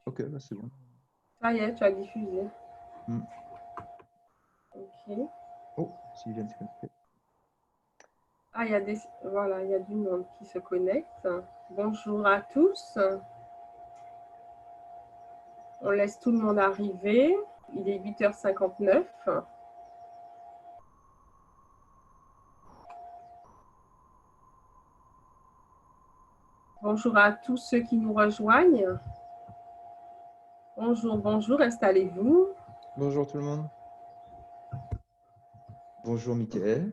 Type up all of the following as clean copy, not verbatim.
Ok, bah, c'est bon. Ça y est, tu as diffusé. Hmm. Ok. Oh, Sylviane s'est connectée. Ah, voilà, il y a du monde qui se connecte. Bonjour à tous. On laisse tout le monde arriver. Il est 8h59. Bonjour à tous ceux qui nous rejoignent. Bonjour, bonjour, installez-vous. Bonjour tout le monde. Bonjour Mickaël.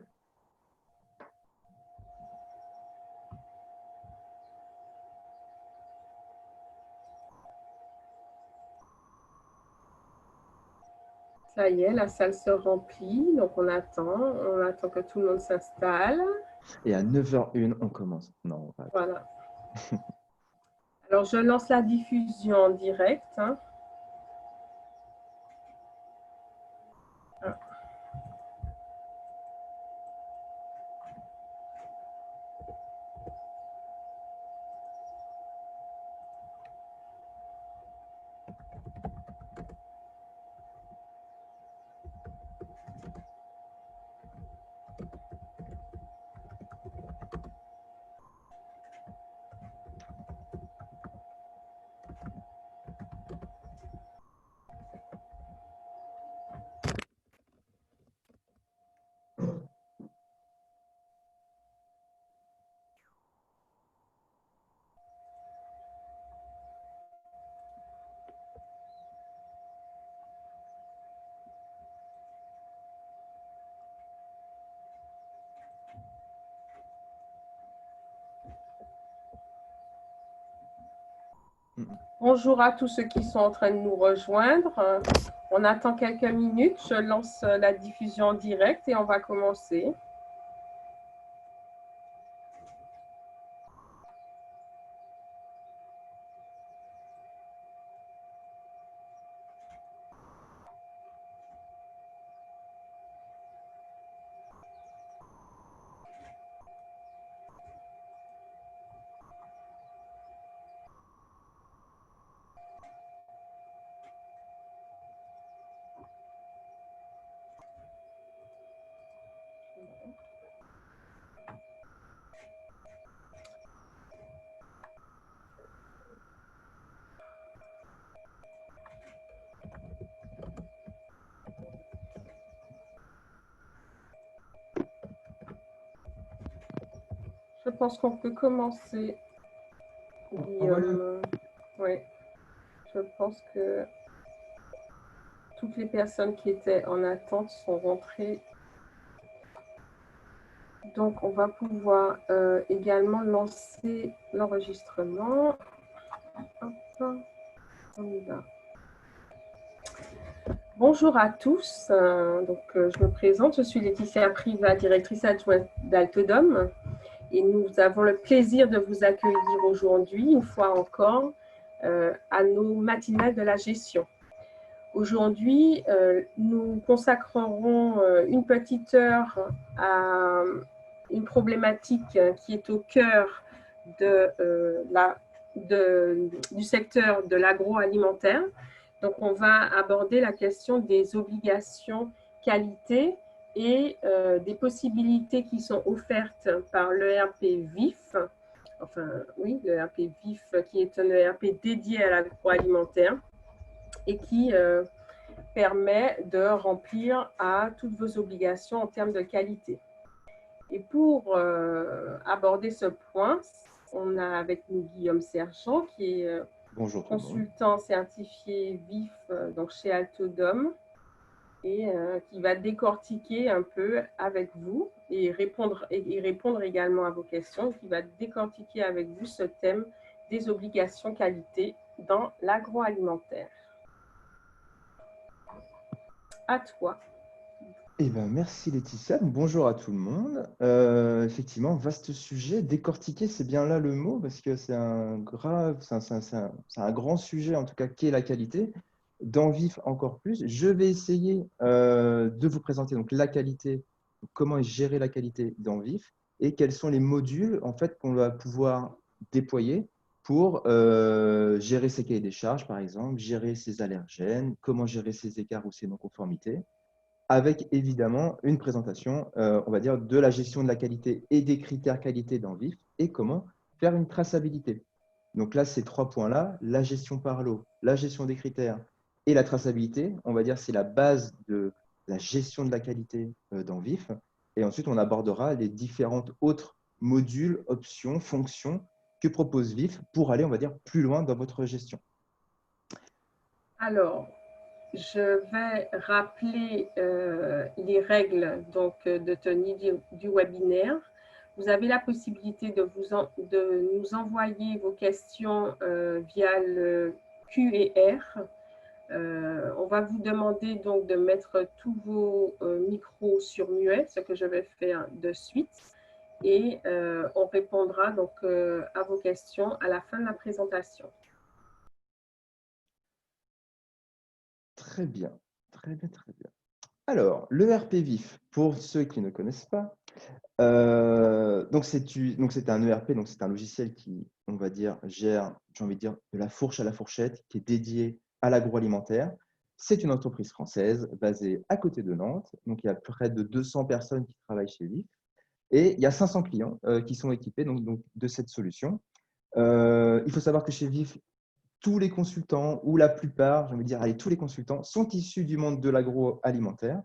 Ça y est, la salle se remplit, donc on attend que tout le monde s'installe. Et à 9h01, on commence. Non, on va attendre. Voilà. Alors, je lance la diffusion en direct. Bonjour à tous ceux qui sont en train de nous rejoindre. On attend quelques minutes. Je lance la diffusion en direct et on va commencer. Je pense qu'on peut commencer. Guillaume. Oui. Je pense que toutes les personnes qui étaient en attente sont rentrées. Donc, on va pouvoir également lancer l'enregistrement. Hop, on y va. Bonjour à tous. Je me présente. Je suis Laetitia Priva, directrice adjointe d'Altodom. Et nous avons le plaisir de vous accueillir aujourd'hui, une fois encore, à nos matinales de la gestion. Aujourd'hui, nous consacrerons une petite heure à une problématique qui est au cœur du secteur de l'agroalimentaire. Donc, on va aborder la question des obligations qualité et des possibilités qui sont offertes par l'ERP VIF. Enfin, oui, l'ERP VIF qui est un ERP dédié à l'agroalimentaire et qui permet de remplir à toutes vos obligations en termes de qualité. Et pour aborder ce point, on a avec nous Guillaume Sergent, qui est consultant certifié VIF donc chez Altodom, et qui va décortiquer un peu avec vous et répondre également à vos questions, qui va décortiquer avec vous ce thème des obligations qualité dans l'agroalimentaire. À toi. Eh ben, merci Laetitia. Bonjour à tout le monde. Effectivement, vaste sujet. Décortiquer, c'est bien là le mot, parce que c'est un grand sujet, en tout cas, qui est la qualité. Dans VIF encore plus. Je vais essayer de vous présenter donc, la qualité, comment gérer la qualité dans VIF et quels sont les modules en fait, qu'on va pouvoir déployer pour gérer ses cahiers des charges, par exemple, gérer ses allergènes, comment gérer ses écarts ou ses non-conformités, avec évidemment une présentation, on va dire, de la gestion de la qualité et des critères qualité dans VIF et comment faire une traçabilité. Donc là, ces 3 points-là, la gestion par lot, la gestion des critères et la traçabilité, on va dire, c'est la base de la gestion de la qualité dans VIF. Et ensuite, on abordera les différentes autres modules, options, fonctions que propose VIF pour aller, on va dire, plus loin dans votre gestion. Alors, je vais rappeler les règles donc, de tenue du webinaire. Vous avez la possibilité de nous envoyer vos questions via le Q&R. On va vous demander donc de mettre tous vos micros sur muet, ce que je vais faire de suite. Et on répondra donc à vos questions à la fin de la présentation. Très bien, très bien, très bien. Alors, l'ERP VIF, pour ceux qui ne connaissent pas, donc c'est un ERP, donc c'est un logiciel qui, on va dire, gère, j'ai envie de dire, de la fourche à la fourchette, qui est dédié à l'agroalimentaire. C'est une entreprise française basée à côté de Nantes. Donc, il y a près de 200 personnes qui travaillent chez VIF et il y a 500 clients qui sont équipés donc, de cette solution. Il faut savoir que chez VIF, tous les consultants, ou la plupart, j'ai envie de dire, allez, tous les consultants sont issus du monde de l'agroalimentaire.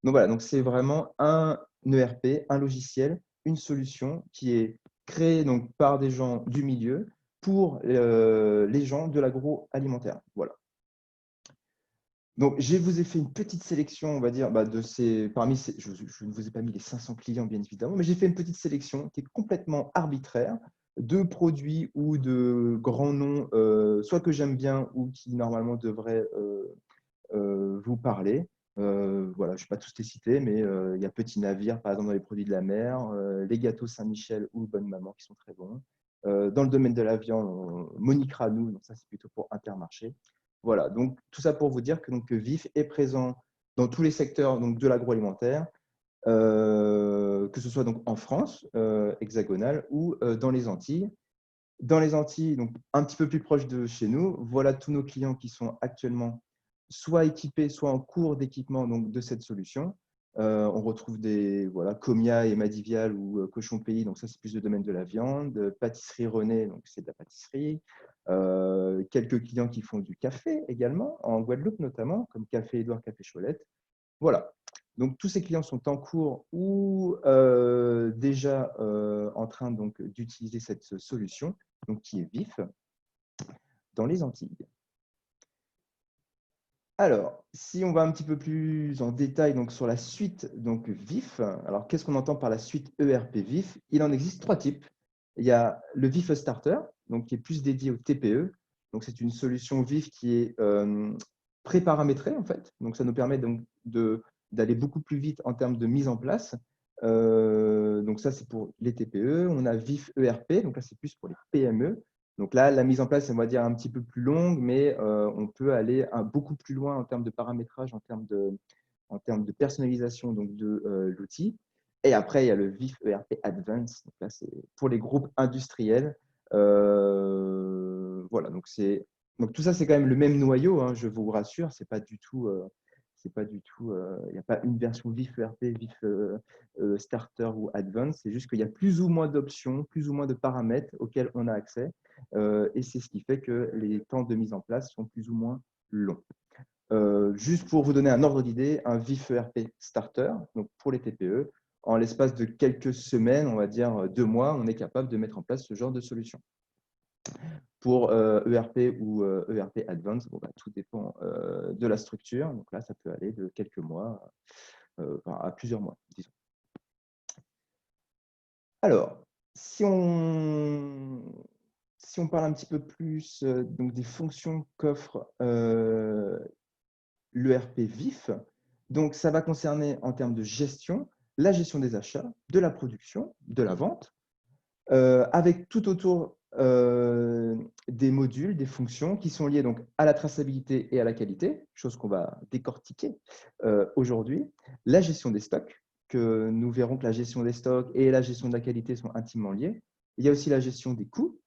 Donc voilà, donc c'est vraiment un ERP, un logiciel, une solution qui est créée donc par des gens du milieu pour les gens de l'agroalimentaire. Voilà. Donc, je vous ai fait une petite sélection, on va dire, de parmi ces, je ne vous ai pas mis les 500 clients, bien évidemment, mais j'ai fait une petite sélection qui est complètement arbitraire de produits ou de grands noms, soit que j'aime bien ou qui normalement devraient vous parler. Voilà, je ne vais pas tous les citer, mais il y a Petit Navire, par exemple, dans les produits de la mer, les gâteaux Saint-Michel ou Bonne Maman qui sont très bons. Dans le domaine de la viande, Monique Ranou, donc ça c'est plutôt pour Intermarché. Voilà, donc tout ça pour vous dire que VIF est présent dans tous les secteurs donc, de l'agroalimentaire, que ce soit donc en France hexagonale ou dans les Antilles. Dans les Antilles, donc un petit peu plus proche de chez nous, voilà tous nos clients qui sont actuellement soit équipés, soit en cours d'équipement de cette solution. On retrouve des Comia et Madivial ou Cochon Pays, donc ça c'est plus le domaine de la viande. Pâtisserie René, donc c'est de la pâtisserie. Quelques clients qui font du café également, en Guadeloupe notamment, comme Café Édouard, Café Cholette. Voilà. Donc tous ces clients sont en cours ou déjà en train d'utiliser cette solution, donc qui est VIF, dans les Antilles. Alors, si on va un petit peu plus en détail sur la suite VIF, alors qu'est-ce qu'on entend par la suite ERP VIF? Il en existe 3 types. Il y a le VIF Starter, donc qui est plus dédié au TPE. Donc c'est une solution VIF qui est pré-paramétrée en fait. Donc ça nous permet d'aller beaucoup plus vite en termes de mise en place. Donc ça c'est pour les TPE. On a VIF ERP, donc là c'est plus pour les PME. Donc là, la mise en place, on va dire un petit peu plus longue, mais on peut aller beaucoup plus loin en termes de paramétrage, en termes de personnalisation de l'outil. Et après, il y a le VIF ERP Advanced. Donc là, c'est pour les groupes industriels. Voilà, donc tout ça, c'est quand même le même noyau, hein, je vous rassure. C'est pas du tout, il n'y a pas une version VIF ERP, VIF Starter ou Advanced. C'est juste qu'il y a plus ou moins d'options, plus ou moins de paramètres auxquels on a accès. Et c'est ce qui fait que les temps de mise en place sont plus ou moins longs. Juste pour vous donner un ordre d'idée, un VIF ERP Starter, donc pour les TPE, en l'espace de quelques semaines, on va dire 2 mois, on est capable de mettre en place ce genre de solution. Pour ERP ou ERP Advanced, tout dépend de la structure. Donc là, ça peut aller de quelques mois à plusieurs mois, disons. Alors, si on parle un petit peu plus des fonctions qu'offre l'ERP VIF, donc ça va concerner en termes de gestion, la gestion des achats, de la production, de la vente, avec tout autour des modules, des fonctions qui sont liées donc à la traçabilité et à la qualité, chose qu'on va décortiquer aujourd'hui, la gestion des stocks, que nous verrons que la gestion des stocks et la gestion de la qualité sont intimement liées. Il y a aussi la gestion des coûts,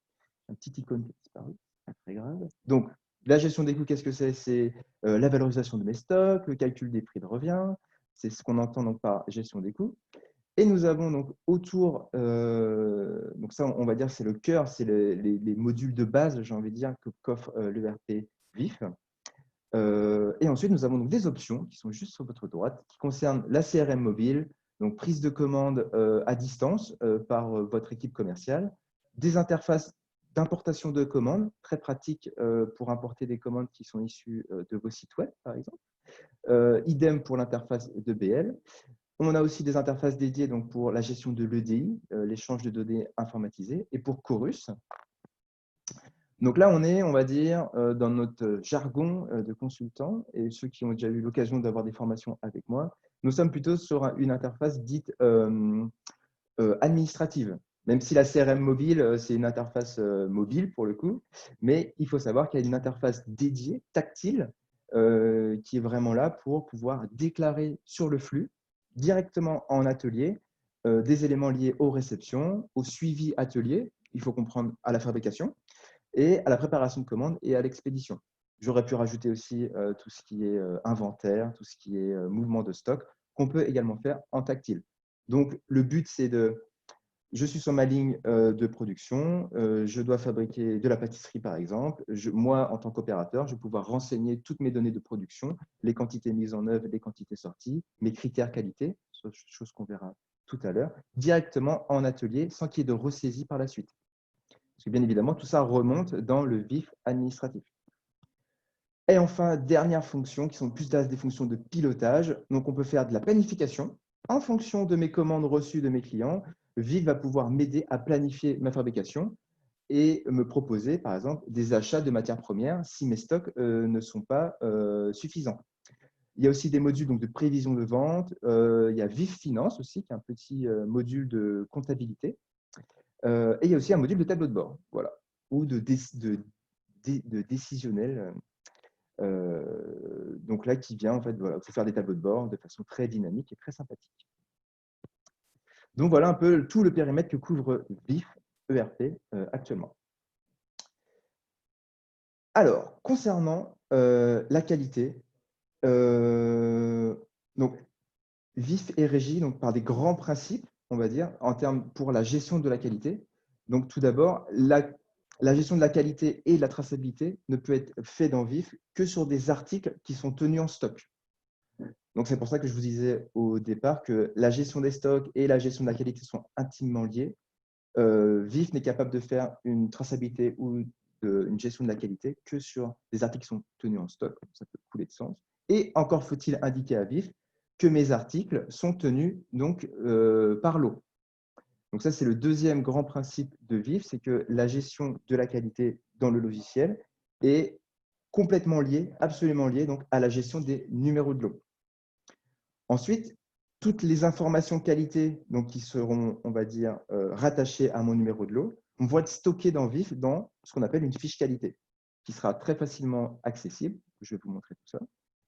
un petit icône qui a disparu, pas très grave. Donc, la gestion des coûts, qu'est-ce que c'est? C'est la valorisation de mes stocks, le calcul des prix de revient, c'est ce qu'on entend donc par gestion des coûts. Et nous avons donc autour, donc ça on va dire c'est le cœur, c'est les modules de base, j'ai envie de dire, qu'offre l'ERP VIF. Et ensuite, nous avons donc des options qui sont juste sur votre droite, qui concernent la CRM mobile, donc prise de commande à distance par votre équipe commerciale, des interfaces d'importation de commandes, très pratiques pour importer des commandes qui sont issues de vos sites web, par exemple. Idem pour l'interface de BL. On a aussi des interfaces dédiées donc, pour la gestion de l'EDI, l'échange de données informatisées, et pour Chorus. Donc là, on est, on va dire, dans notre jargon de consultant, et ceux qui ont déjà eu l'occasion d'avoir des formations avec moi, nous sommes plutôt sur une interface dite administrative. Même si la CRM mobile, c'est une interface mobile pour le coup, mais il faut savoir qu'il y a une interface dédiée, tactile, qui est vraiment là pour pouvoir déclarer sur le flux, directement en atelier, des éléments liés aux réceptions, au suivi atelier, il faut comprendre à la fabrication, et à la préparation de commandes et à l'expédition. J'aurais pu rajouter aussi tout ce qui est inventaire, tout ce qui est mouvement de stock, qu'on peut également faire en tactile. Donc, le but, c'est de… Je suis sur ma ligne de production, je dois fabriquer de la pâtisserie, par exemple. Moi, en tant qu'opérateur, je vais pouvoir renseigner toutes mes données de production, les quantités mises en œuvre, les quantités sorties, mes critères qualité, chose qu'on verra tout à l'heure, directement en atelier, sans qu'il y ait de ressaisie par la suite. Parce que bien évidemment, tout ça remonte dans le VIF administratif. Et enfin, dernière fonction, qui sont plus des fonctions de pilotage. Donc, on peut faire de la planification. En fonction de mes commandes reçues de mes clients, VIF va pouvoir m'aider à planifier ma fabrication et me proposer, par exemple, des achats de matières premières si mes stocks ne sont pas suffisants. Il y a aussi des modules donc, de prévision de vente. Il y a VIF Finance aussi, qui est un petit module de comptabilité. Et il y a aussi un module de tableau de bord, voilà, ou de décisionnel. Donc là, qui vient, en fait, voilà, faut faire des tableaux de bord de façon très dynamique et très sympathique. Donc voilà un peu tout le périmètre que couvre VIF ERP actuellement. Alors, concernant la qualité, donc VIF est régi donc, par des grands principes, on va dire, en termes pour la gestion de la qualité. Donc, tout d'abord, la gestion de la qualité et de la traçabilité ne peut être fait dans VIF que sur des articles qui sont tenus en stock. Donc, c'est pour ça que je vous disais au départ que la gestion des stocks et la gestion de la qualité sont intimement liées. VIF n'est capable de faire une traçabilité ou une gestion de la qualité que sur des articles qui sont tenus en stock. Ça peut couler de sens. Et encore faut-il indiquer à VIF que mes articles sont tenus donc, par lot. Donc ça, c'est le deuxième grand principe de VIF, c'est que la gestion de la qualité dans le logiciel est complètement liée, absolument liée donc, à la gestion des numéros de lot. Ensuite, toutes les informations qualité donc, qui seront, on va dire, rattachées à mon numéro de lot, vont être stockées dans VIF dans ce qu'on appelle une fiche qualité, qui sera très facilement accessible. Je vais vous montrer tout ça.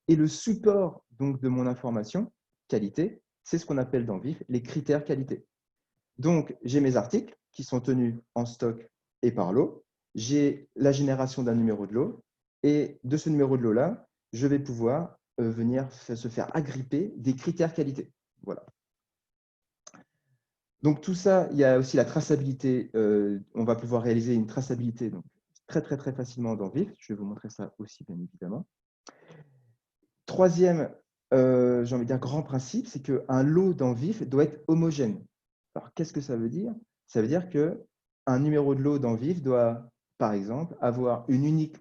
Et le support donc, de mon information qualité, c'est ce qu'on appelle dans VIF les critères qualité. Donc, j'ai mes articles qui sont tenus en stock et par lot. J'ai la génération d'un numéro de lot. Et de ce numéro de lot-là, je vais pouvoir venir se faire agripper des critères qualité. Voilà. Donc, tout ça, il y a aussi la traçabilité. On va pouvoir réaliser une traçabilité donc, très facilement dans VIF. Je vais vous montrer ça aussi, bien évidemment. Troisième, j'ai envie de dire, grand principe, c'est qu'un lot dans VIF doit être homogène. Alors, qu'est-ce que ça veut dire? Ça veut dire qu'un numéro de lot dans VIF doit, par exemple, avoir une unique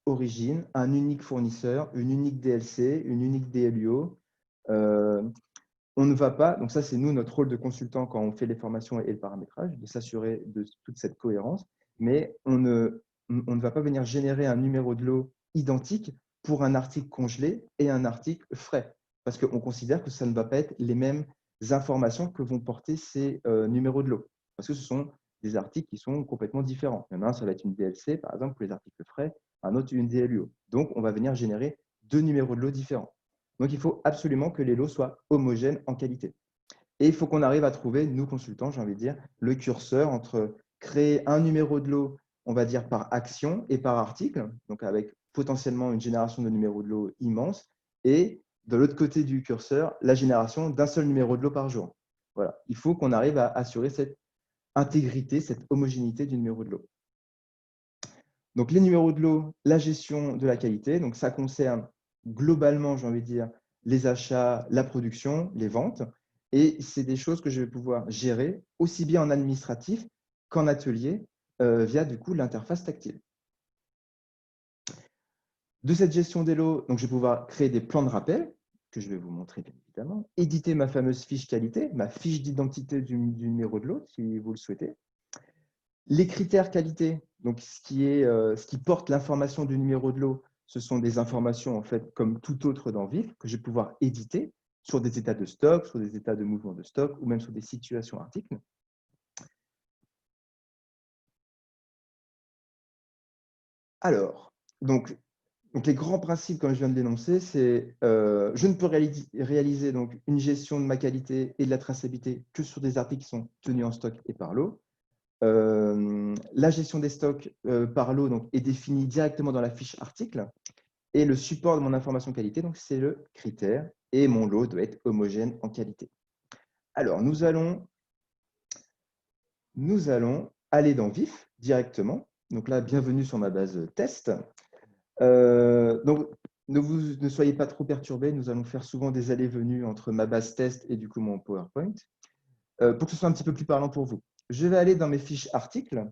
origine, un unique fournisseur, une unique DLC, une unique DLUO. On ne va pas, donc ça c'est nous, notre rôle de consultant quand on fait les formations et le paramétrage, de s'assurer de toute cette cohérence, mais on ne va pas venir générer un numéro de lot identique pour un article congelé et un article frais, parce qu'on considère que ça ne va pas être les mêmes informations que vont porter ces numéros de lot, parce que ce sont des articles qui sont complètement différents. Il y en a un, ça va être une DLC, par exemple, pour les articles frais, un autre, une DLUO. Donc, on va venir générer deux numéros de lot différents. Donc, il faut absolument que les lots soient homogènes en qualité. Et il faut qu'on arrive à trouver, nous consultants, j'ai envie de dire, le curseur entre créer un numéro de lot on va dire, par action et par article, donc avec potentiellement une génération de numéros de lot immense, et de l'autre côté du curseur, la génération d'un seul numéro de lot par jour. Voilà. Il faut qu'on arrive à assurer cette intégrité, cette homogénéité du numéro de lot. Donc, les numéros de lot, la gestion de la qualité, donc ça concerne globalement, j'ai envie de dire, les achats, la production, les ventes, et c'est des choses que je vais pouvoir gérer aussi bien en administratif qu'en atelier via du coup l'interface tactile. De cette gestion des lots, donc je vais pouvoir créer des plans de rappel que je vais vous montrer bien évidemment, éditer ma fameuse fiche qualité, ma fiche d'identité du numéro de lot si vous le souhaitez. Les critères qualité, donc ce qui porte l'information du numéro de lot, ce sont des informations en fait comme tout autre dans VIF que je vais pouvoir éditer sur des états de stock, sur des états de mouvement de stock ou même sur des situations articles. Alors, donc les grands principes, comme je viens de l'énoncer, c'est je ne peux réaliser donc une gestion de ma qualité et de la traçabilité que sur des articles qui sont tenus en stock et par lot. La gestion des stocks par lot donc, est définie directement dans la fiche article et le support de mon information qualité, c'est le critère et mon lot doit être homogène en qualité. Alors, nous allons aller dans VIF directement. Donc là, bienvenue sur ma base test. Donc, ne soyez pas trop perturbés. Nous allons faire souvent des allées-venues entre ma base test et du coup mon PowerPoint pour que ce soit un petit peu plus parlant pour vous. Je vais aller dans mes fiches articles.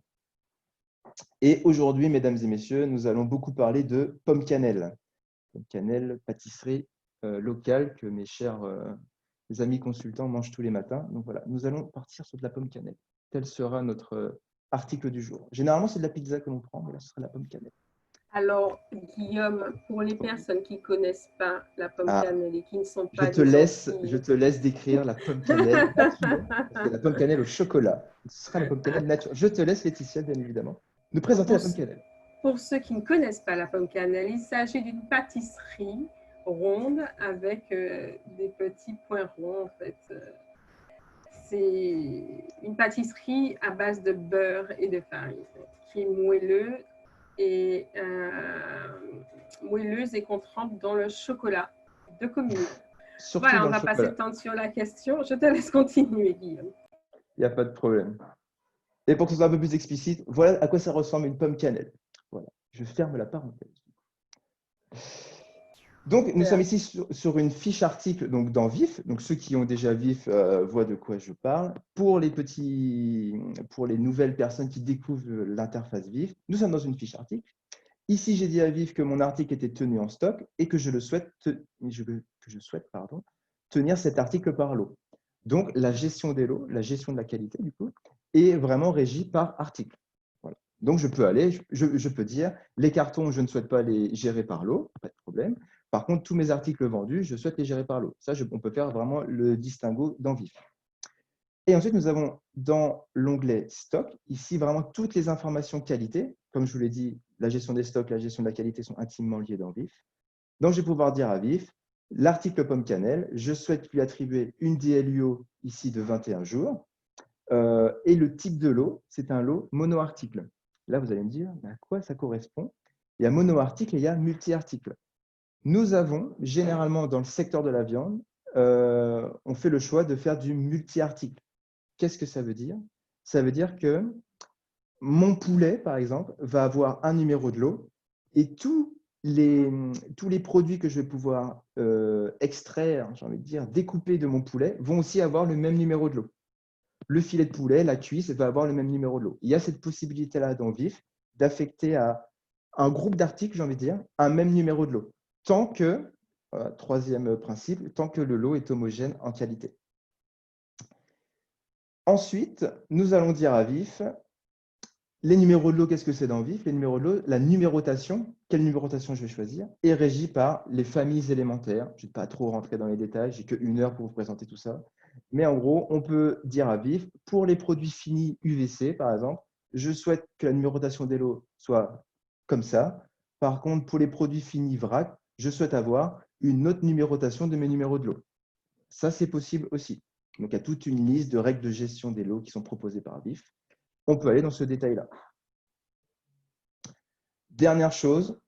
Et aujourd'hui, mesdames et messieurs, nous allons beaucoup parler de pomme cannelle. Pomme cannelle, pâtisserie locale que mes chers amis consultants mangent tous les matins. Donc voilà, nous allons partir sur de la pomme cannelle. Tel sera notre article du jour. Généralement, c'est de la pizza que l'on prend, mais là, ce sera de la pomme cannelle. Alors, Guillaume, pour les personnes qui ne connaissent pas la pomme cannelle et qui ne sont pas je te laisse décrire la pomme cannelle naturelle, parce que la pomme cannelle au chocolat, ce sera la pomme cannelle naturelle. Je te laisse, Laetitia, bien évidemment, nous présenter la pomme cannelle. Pour ceux qui ne connaissent pas la pomme cannelle, il s'agit d'une pâtisserie ronde avec des petits points ronds, en fait. C'est une pâtisserie à base de beurre et de farine, qui est moelleux et moelleuse et qu'on trempe dans le chocolat de communion. Surtout voilà, on va pas s'étendre sur la question. Je te laisse continuer, Guillaume. Il n'y a pas de problème. Et pour que ce soit un peu plus explicite, voilà à quoi ça ressemble une pomme cannelle. Voilà, je ferme la parenthèse. Donc, nous sommes ici sur une fiche article donc, dans VIF. Donc, ceux qui ont déjà VIF voient de quoi je parle. Pour les nouvelles personnes qui découvrent l'interface VIF, nous sommes dans une fiche article. Ici, j'ai dit à VIF que mon article était tenu en stock et que je souhaite tenir cet article par lot. Donc, la gestion des lots, la gestion de la qualité, du coup, est vraiment régie par article. Voilà. Donc, je peux dire, les cartons, je ne souhaite pas les gérer par lot, pas de problème. Par contre, tous mes articles vendus, je souhaite les gérer par lot. Ça, on peut faire vraiment le distinguo dans VIF. Et ensuite, nous avons dans l'onglet stock, ici vraiment toutes les informations qualité. Comme je vous l'ai dit, la gestion des stocks, la gestion de la qualité sont intimement liées dans VIF. Donc, je vais pouvoir dire à VIF, l'article pomme cannelle, je souhaite lui attribuer une DLUO ici de 21 jours. Et le type de lot, c'est un lot mono-article. Là, vous allez me dire, à quoi ça correspond? Il y a mono-article et il y a multi-article. Nous avons, généralement, dans le secteur de la viande, on fait le choix de faire du multi-article. Qu'est-ce que ça veut dire? Ça veut dire que mon poulet, par exemple, va avoir un numéro de lot et tous les produits que je vais pouvoir extraire, j'ai envie de dire, découper de mon poulet, vont aussi avoir le même numéro de lot. Le filet de poulet, la cuisse, va avoir le même numéro de lot. Il y a cette possibilité-là dans VIF d'affecter à un groupe d'articles, j'ai envie de dire, un même numéro de lot. Tant que, troisième principe, tant que le lot est homogène en qualité. Ensuite, nous allons dire à VIF, les numéros de lot, qu'est-ce que c'est dans VIF? Les numéros de lot, la numérotation, quelle numérotation je vais choisir, est régie par les familles élémentaires. Je ne vais pas trop rentrer dans les détails, j'ai qu'une heure pour vous présenter tout ça. Mais en gros, on peut dire à VIF, pour les produits finis UVC, par exemple, je souhaite que la numérotation des lots soit comme ça. Par contre, pour les produits finis vrac, je souhaite avoir une autre numérotation de mes numéros de lot. Ça, c'est possible aussi. Donc, il y a toute une liste de règles de gestion des lots qui sont proposées par VIF. On peut aller dans ce détail-là. Dernière chose,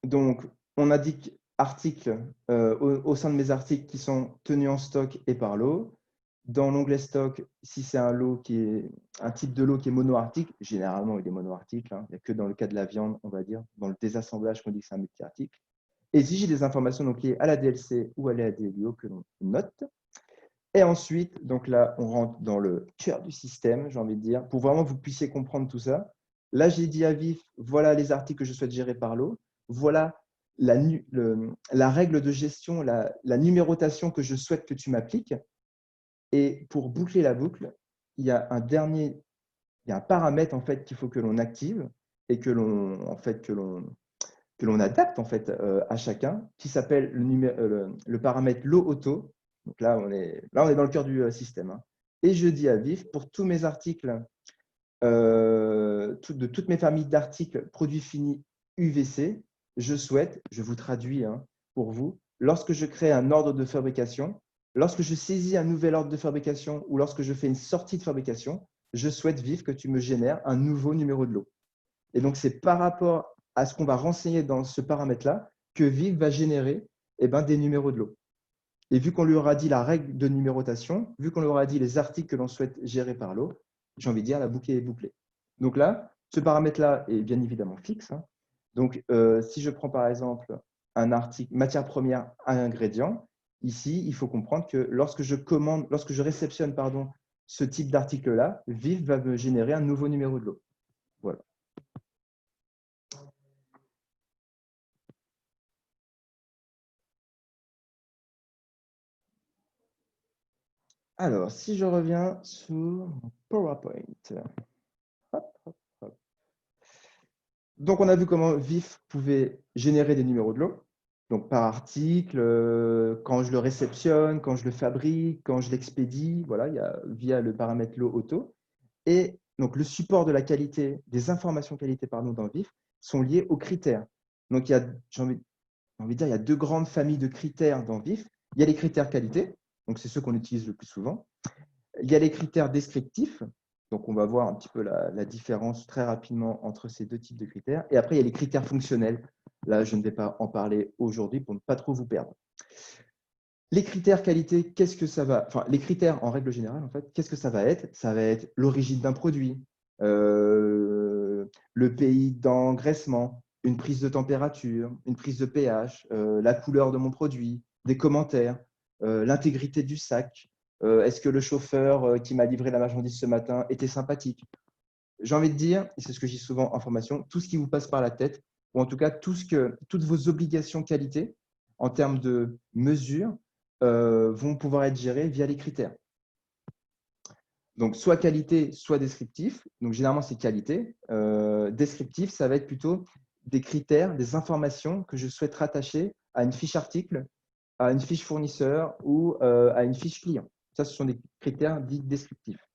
donc on indique articles au sein de mes articles qui sont tenus en stock et par lot. Dans l'onglet stock, si c'est un lot qui est un type de lot qui est mono-article, généralement il est mono-article, hein, il n'y a que dans le cas de la viande, on va dire, dans le désassemblage qu'on dit que c'est un multi-article. Et si j'ai des informations donc, liées à la DLC ou à la DLIO que l'on note. Et ensuite, donc là, on rentre dans le cœur du système, j'ai envie de dire, pour vraiment que vous puissiez comprendre tout ça. Là, j'ai dit à Vif, voilà les articles que je souhaite gérer par lot, voilà la règle de gestion, la numérotation que je souhaite que tu m'appliques. Et pour boucler la boucle, il y a un paramètre en fait qu'il faut que l'on active et que l'on adapte en fait à chacun, qui s'appelle le paramètre lot auto. Donc là, on est dans le cœur du système. Hein. Et je dis à Vif, pour tous mes articles, de toutes mes familles d'articles produits finis UVC, je vous traduis hein, pour vous, lorsque je crée un ordre de fabrication, lorsque je saisis un nouvel ordre de fabrication ou lorsque je fais une sortie de fabrication, je souhaite, Vif, que tu me génères un nouveau numéro de lot. Et donc, c'est par rapport à ce qu'on va renseigner dans ce paramètre-là que Vif va générer des numéros de lot. Et vu qu'on lui aura dit la règle de numérotation, vu qu'on lui aura dit les articles que l'on souhaite gérer par lot, j'ai envie de dire la boucle est bouclée. Donc là, ce paramètre-là est bien évidemment fixe. Hein. Donc, si je prends par exemple un article matière première à ingrédient, ici, il faut comprendre que lorsque je réceptionne ce type d'article-là, Vif va me générer un nouveau numéro de lot. Voilà. Alors, si je reviens sur mon PowerPoint. Hop, hop, hop. Donc, on a vu comment Vif pouvait générer des numéros de lot. Donc, par article, quand je le réceptionne, quand je le fabrique, quand je l'expédie, voilà, via le paramètre lot auto. Et donc, le support de la qualité, des informations qualité dans Vif sont liés aux critères. Donc, j'ai envie de dire, il y a deux grandes familles de critères dans Vif. Il y a les critères qualité, donc c'est ceux qu'on utilise le plus souvent. Il y a les critères descriptifs, donc on va voir un petit peu la différence très rapidement entre ces deux types de critères. Et après, il y a les critères fonctionnels. Là, je ne vais pas en parler aujourd'hui pour ne pas trop vous perdre. Les critères qualité, qu'est-ce que ça va… Enfin, les critères en règle générale, en fait, qu'est-ce que ça va être? Ça va être l'origine d'un produit, le pays d'engraissement, une prise de température, une prise de pH, la couleur de mon produit, des commentaires, l'intégrité du sac, est-ce que le chauffeur qui m'a livré la marchandise ce matin était sympathique? J'ai envie de dire, et c'est ce que je dis souvent en formation, tout ce qui vous passe par la tête, ou en tout cas toutes vos obligations qualité en termes de mesures vont pouvoir être gérées via les critères. Donc, soit qualité, soit descriptif. Donc, généralement, c'est qualité. Descriptif, ça va être plutôt des critères, des informations que je souhaite rattacher à une fiche article, à une fiche fournisseur ou à une fiche client. Ça, ce sont des critères dits descriptifs.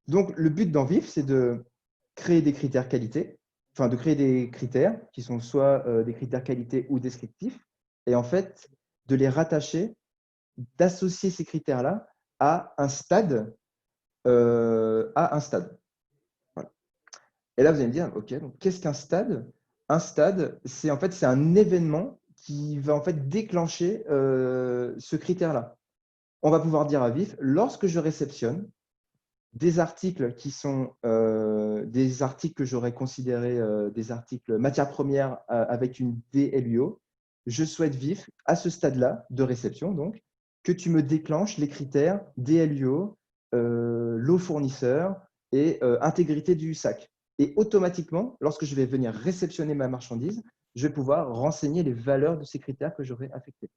Donc, le but dans Vif, c'est de créer des critères qualité, enfin de créer des critères qui sont soit des critères qualité ou descriptifs, et en fait, de les rattacher, d'associer ces critères-là à un stade. Voilà. Et là, vous allez me dire, OK, donc qu'est-ce qu'un stade? Un stade, c'est en fait, c'est un événement qui va en fait déclencher ce critère-là. On va pouvoir dire à Vif, lorsque je réceptionne des articles qui sont des articles que j'aurais considérés des articles matières premières avec une DLUO, je souhaite Vif, à ce stade-là de réception, donc, que tu me déclenches les critères DLUO, lot fournisseur et intégrité du sac. Et automatiquement, lorsque je vais venir réceptionner ma marchandise, je vais pouvoir renseigner les valeurs de ces critères que j'aurai affectés.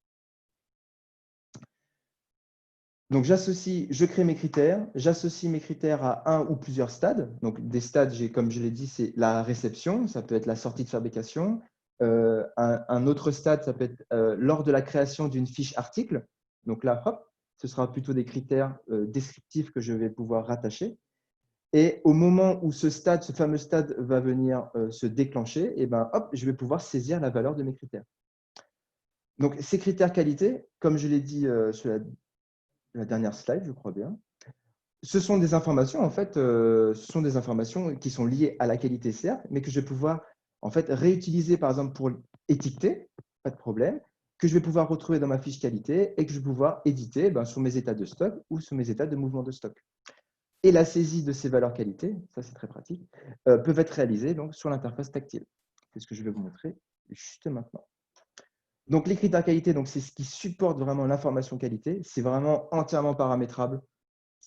Donc, je crée mes critères, j'associe mes critères à un ou plusieurs stades. Donc, des stades, comme je l'ai dit, c'est la réception, ça peut être la sortie de fabrication. Un autre stade, ça peut être lors de la création d'une fiche article. Donc là, hop, ce sera plutôt des critères descriptifs que je vais pouvoir rattacher. Et au moment où ce fameux stade va venir se déclencher, et ben, hop, je vais pouvoir saisir la valeur de mes critères. Donc, ces critères qualité, comme je l'ai dit sur la dernière slide, je crois bien. ce sont des informations, en fait, ce sont des informations qui sont liées à la qualité, certes, mais que je vais pouvoir en fait réutiliser, par exemple, pour étiqueter, pas de problème, que je vais pouvoir retrouver dans ma fiche qualité et que je vais pouvoir éditer sur mes états de stock ou sur mes états de mouvement de stock. Et la saisie de ces valeurs qualité, ça c'est très pratique, peuvent être réalisées donc, sur l'interface tactile. C'est ce que je vais vous montrer juste maintenant. Donc les critères qualité, c'est ce qui supporte vraiment l'information qualité. C'est vraiment entièrement paramétrable.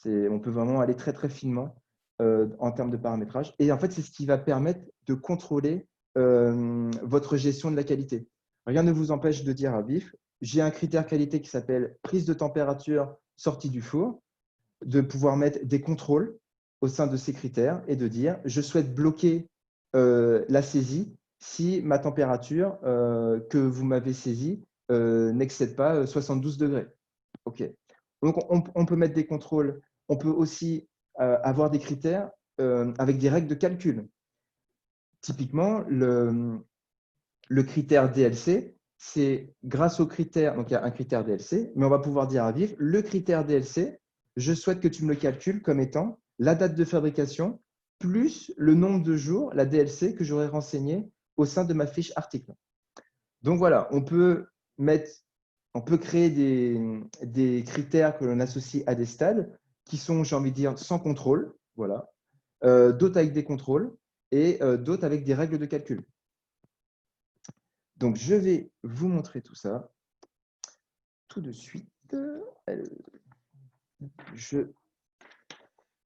On peut vraiment aller très très finement en termes de paramétrage. Et en fait, c'est ce qui va permettre de contrôler votre gestion de la qualité. Rien ne vous empêche de dire à vif, j'ai un critère qualité qui s'appelle prise de température sortie du four, de pouvoir mettre des contrôles au sein de ces critères et de dire, je souhaite bloquer la saisie si ma température que vous m'avez saisie n'excède pas 72 degrés. OK. Donc, on peut mettre des contrôles. On peut aussi avoir des critères avec des règles de calcul. Typiquement, le critère DLC, c'est grâce au critère, donc il y a un critère DLC, mais on va pouvoir dire à vif, le critère DLC, je souhaite que tu me le calcules comme étant la date de fabrication plus le nombre de jours, la DLC, que j'aurais renseigné au sein de ma fiche article. Donc voilà, on peut créer des critères que l'on associe à des stades qui sont, j'ai envie de dire, sans contrôle, voilà, d'autres avec des contrôles et d'autres avec des règles de calcul. Donc, je vais vous montrer tout ça tout de suite.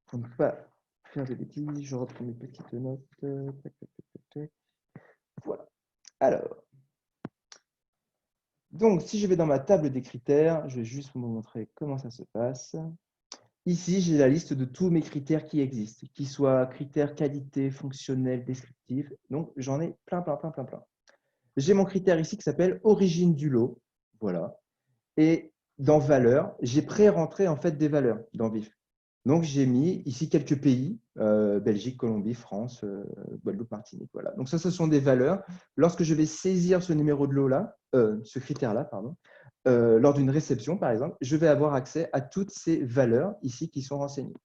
Pour ne pas faire de bêtises, je reprends mes petites notes. Voilà. Alors, donc, si je vais dans ma table des critères, je vais juste vous montrer comment ça se passe. Ici, j'ai la liste de tous mes critères qui existent, qu'ils soient critères qualité, fonctionnels, descriptifs. Donc, j'en ai plein. J'ai mon critère ici qui s'appelle origine du lot. Voilà. Et dans valeurs, j'ai pré-rentré en fait des valeurs dans VIF. Donc, j'ai mis ici quelques pays, Belgique, Colombie, France, Guadeloupe, Martinique. Voilà. Donc, ça, ce sont des valeurs. Lorsque je vais saisir ce numéro de lot-là, ce critère-là, pardon, lors d'une réception, par exemple, je vais avoir accès à toutes ces valeurs ici qui sont renseignées.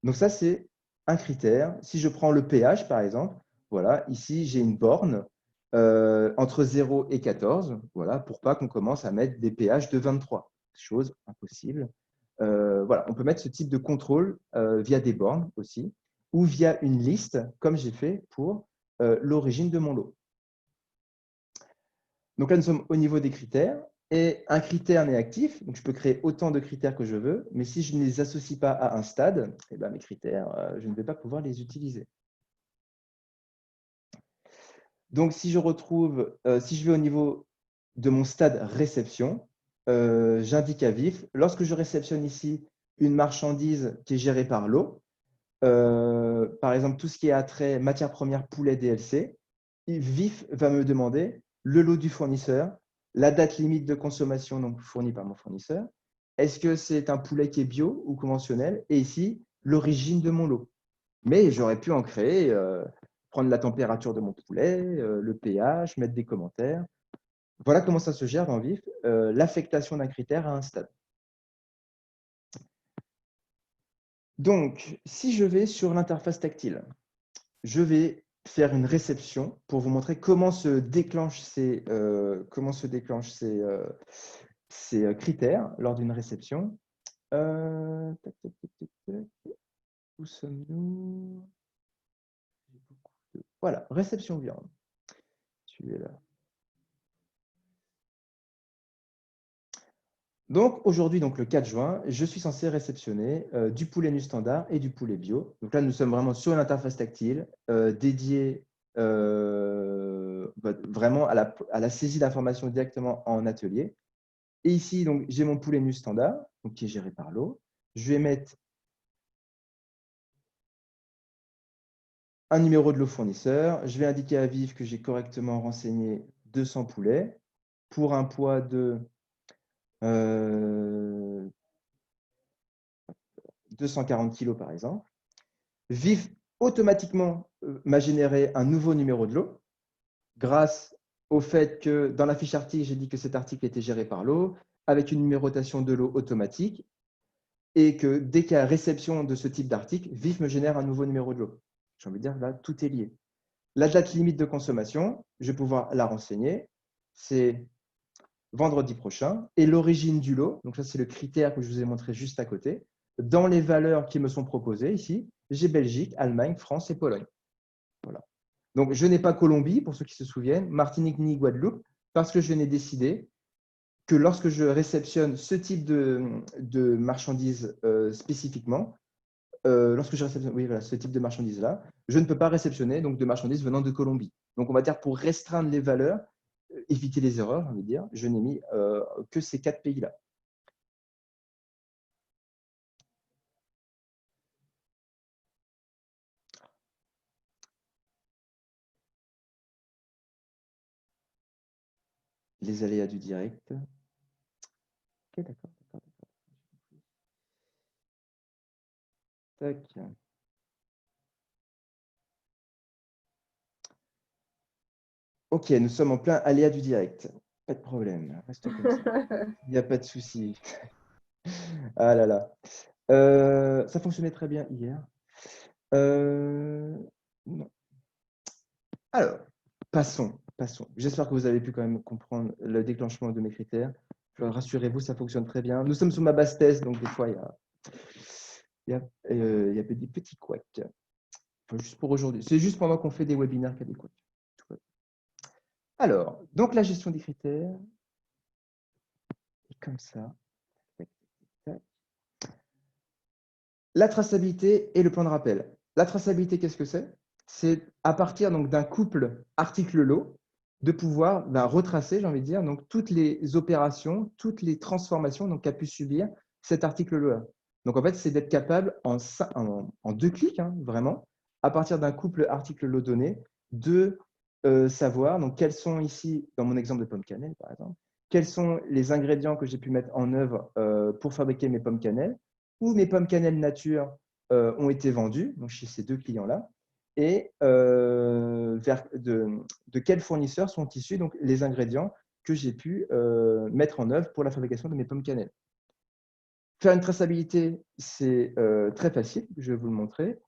Donc, ça, c'est un critère. Si je prends le pH, par exemple, voilà, ici, j'ai une borne entre 0 et 14, voilà, pour pas qu'on commence à mettre des pH de 23, chose impossible. Voilà, on peut mettre ce type de contrôle via des bornes aussi, ou via une liste, comme j'ai fait pour l'origine de mon lot. Donc là, nous sommes au niveau des critères, et un critère n'est actif, donc je peux créer autant de critères que je veux, mais si je ne les associe pas à un stade, eh ben, mes critères, je ne vais pas pouvoir les utiliser. Donc, si je vais au niveau de mon stade réception, j'indique à vif, lorsque je réceptionne ici une marchandise qui est gérée par lot, par exemple, tout ce qui est attrait matière première poulet DLC, vif va me demander le lot du fournisseur, la date limite de consommation donc fournie par mon fournisseur, est-ce que c'est un poulet qui est bio ou conventionnel, et ici, l'origine de mon lot. Mais j'aurais pu en créer, prendre la température de mon poulet, le pH, mettre des commentaires. Voilà comment ça se gère dans VIF, l'affectation d'un critère à un stade. Donc, si je vais sur l'interface tactile, je vais faire une réception pour vous montrer comment se déclenchent ces critères lors d'une réception. Où sommes-nous? Voilà, réception viande. Tu es là. Donc aujourd'hui, donc le 4 juin, je suis censé réceptionner du poulet nu standard et du poulet bio. Donc là, nous sommes vraiment sur une interface tactile dédiée vraiment à la saisie d'informations directement en atelier. Et ici, donc j'ai mon poulet nu standard, donc, qui est géré par lot. Je vais mettre un numéro de lot fournisseur. Je vais indiquer à Viv que j'ai correctement renseigné 200 poulets pour un poids de 240 kg par exemple. Viv automatiquement m'a généré un nouveau numéro de lot grâce au fait que dans la fiche article, j'ai dit que cet article était géré par lot avec une numérotation de lot automatique. et que dès qu'il y a réception de ce type d'article, VIF me génère un nouveau numéro de lot. J'ai envie de dire, là, tout est lié. La date limite de consommation, je vais pouvoir la renseigner, c'est vendredi prochain, et l'origine du lot, donc ça c'est le critère que je vous ai montré juste à côté. Dans les valeurs qui me sont proposées ici, j'ai Belgique, Allemagne, France et Pologne. Voilà. Donc je n'ai pas Colombie, pour ceux qui se souviennent, Martinique ni Guadeloupe, parce que je n'ai décidé que lorsque je réceptionne ce type de marchandises spécifiquement, lorsque je réceptionne ce type de marchandises-là, je ne peux pas réceptionner donc, de marchandises venant de Colombie. Donc, on va dire pour restreindre les valeurs, éviter les erreurs, on va dire, je n'ai mis que ces 4 pays-là. Les aléas du direct. Ok, d'accord. Tac. Ok, nous sommes en plein aléa du direct. Pas de problème, restons comme ça. Il n'y a pas de souci. Ah là là. Ça fonctionnait très bien hier. Non. Alors, passons. J'espère que vous avez pu quand même comprendre le déclenchement de mes critères. Rassurez-vous, ça fonctionne très bien. Nous sommes sous ma basse thèse, donc des fois, il y a des petits couacs. Enfin, juste pour aujourd'hui. C'est juste pendant qu'on fait des webinaires qu'il y a des couacs. Alors, donc la gestion des critères. Comme ça. La traçabilité et le plan de rappel. La traçabilité, qu'est-ce que c'est? C'est à partir d'un couple article-lot de pouvoir retracer, j'ai envie de dire, donc, toutes les opérations, toutes les transformations qu'a pu subir cet article-lot. Donc, en fait, c'est d'être capable en 2 clics, hein, vraiment, à partir d'un couple article-lot donné, de savoir quels sont ici, dans mon exemple de pomme cannelle, par exemple, quels sont les ingrédients que j'ai pu mettre en œuvre pour fabriquer mes pommes cannelle, où mes pommes cannelle nature ont été vendues, donc chez ces 2 clients-là, et de quels fournisseurs sont issus donc, les ingrédients que j'ai pu mettre en œuvre pour la fabrication de mes pommes cannelle. Faire une traçabilité, c'est très facile, je vais vous le montrer.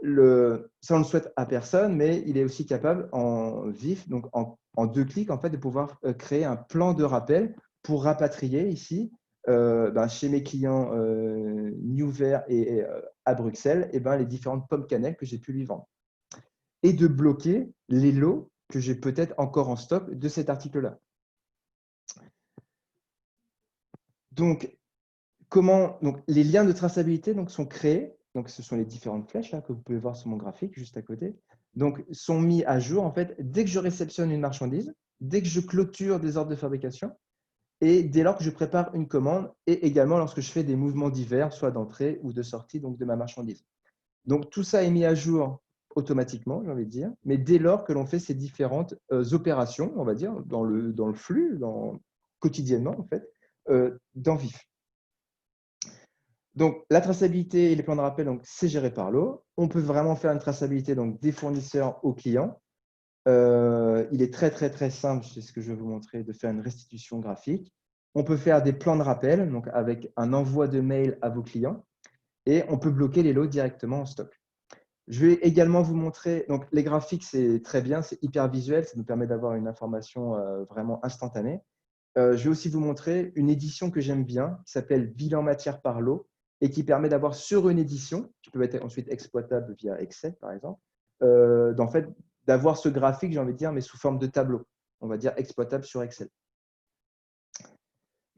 Ça, on ne le souhaite à personne, mais il est aussi capable en VIF, donc en 2 clics, en fait, de pouvoir créer un plan de rappel pour rapatrier ici, chez mes clients Newvert et à Bruxelles, les différentes pommes cannelle que j'ai pu lui vendre. Et de bloquer les lots que j'ai peut-être encore en stock de cet article-là. Donc, les liens de traçabilité sont créés. Donc, ce sont les différentes flèches là, que vous pouvez voir sur mon graphique juste à côté. Donc, sont mis à jour en fait dès que je réceptionne une marchandise, dès que je clôture des ordres de fabrication et dès lors que je prépare une commande et également lorsque je fais des mouvements divers, soit d'entrée ou de sortie de ma marchandise. Donc, tout ça est mis à jour automatiquement, j'ai envie de dire, mais dès lors que l'on fait ces différentes opérations, on va dire, dans le flux, quotidiennement en fait, dans VIF. Donc, la traçabilité et les plans de rappel, c'est géré par l'eau. On peut vraiment faire une traçabilité des fournisseurs aux clients. Il est très, très, très simple, c'est ce que je vais vous montrer, de faire une restitution graphique. On peut faire des plans de rappel, donc avec un envoi de mail à vos clients. Et on peut bloquer les lots directement en stock. Je vais également vous montrer, donc les graphiques, c'est très bien, c'est hyper visuel, ça nous permet d'avoir une information vraiment instantanée. Je vais aussi vous montrer une édition que j'aime bien, qui s'appelle Bilan matière par lot, et qui permet d'avoir sur une édition, qui peut être ensuite exploitable via Excel, par exemple, d'en fait, d'avoir ce graphique, j'ai envie de dire, mais sous forme de tableau, on va dire exploitable sur Excel.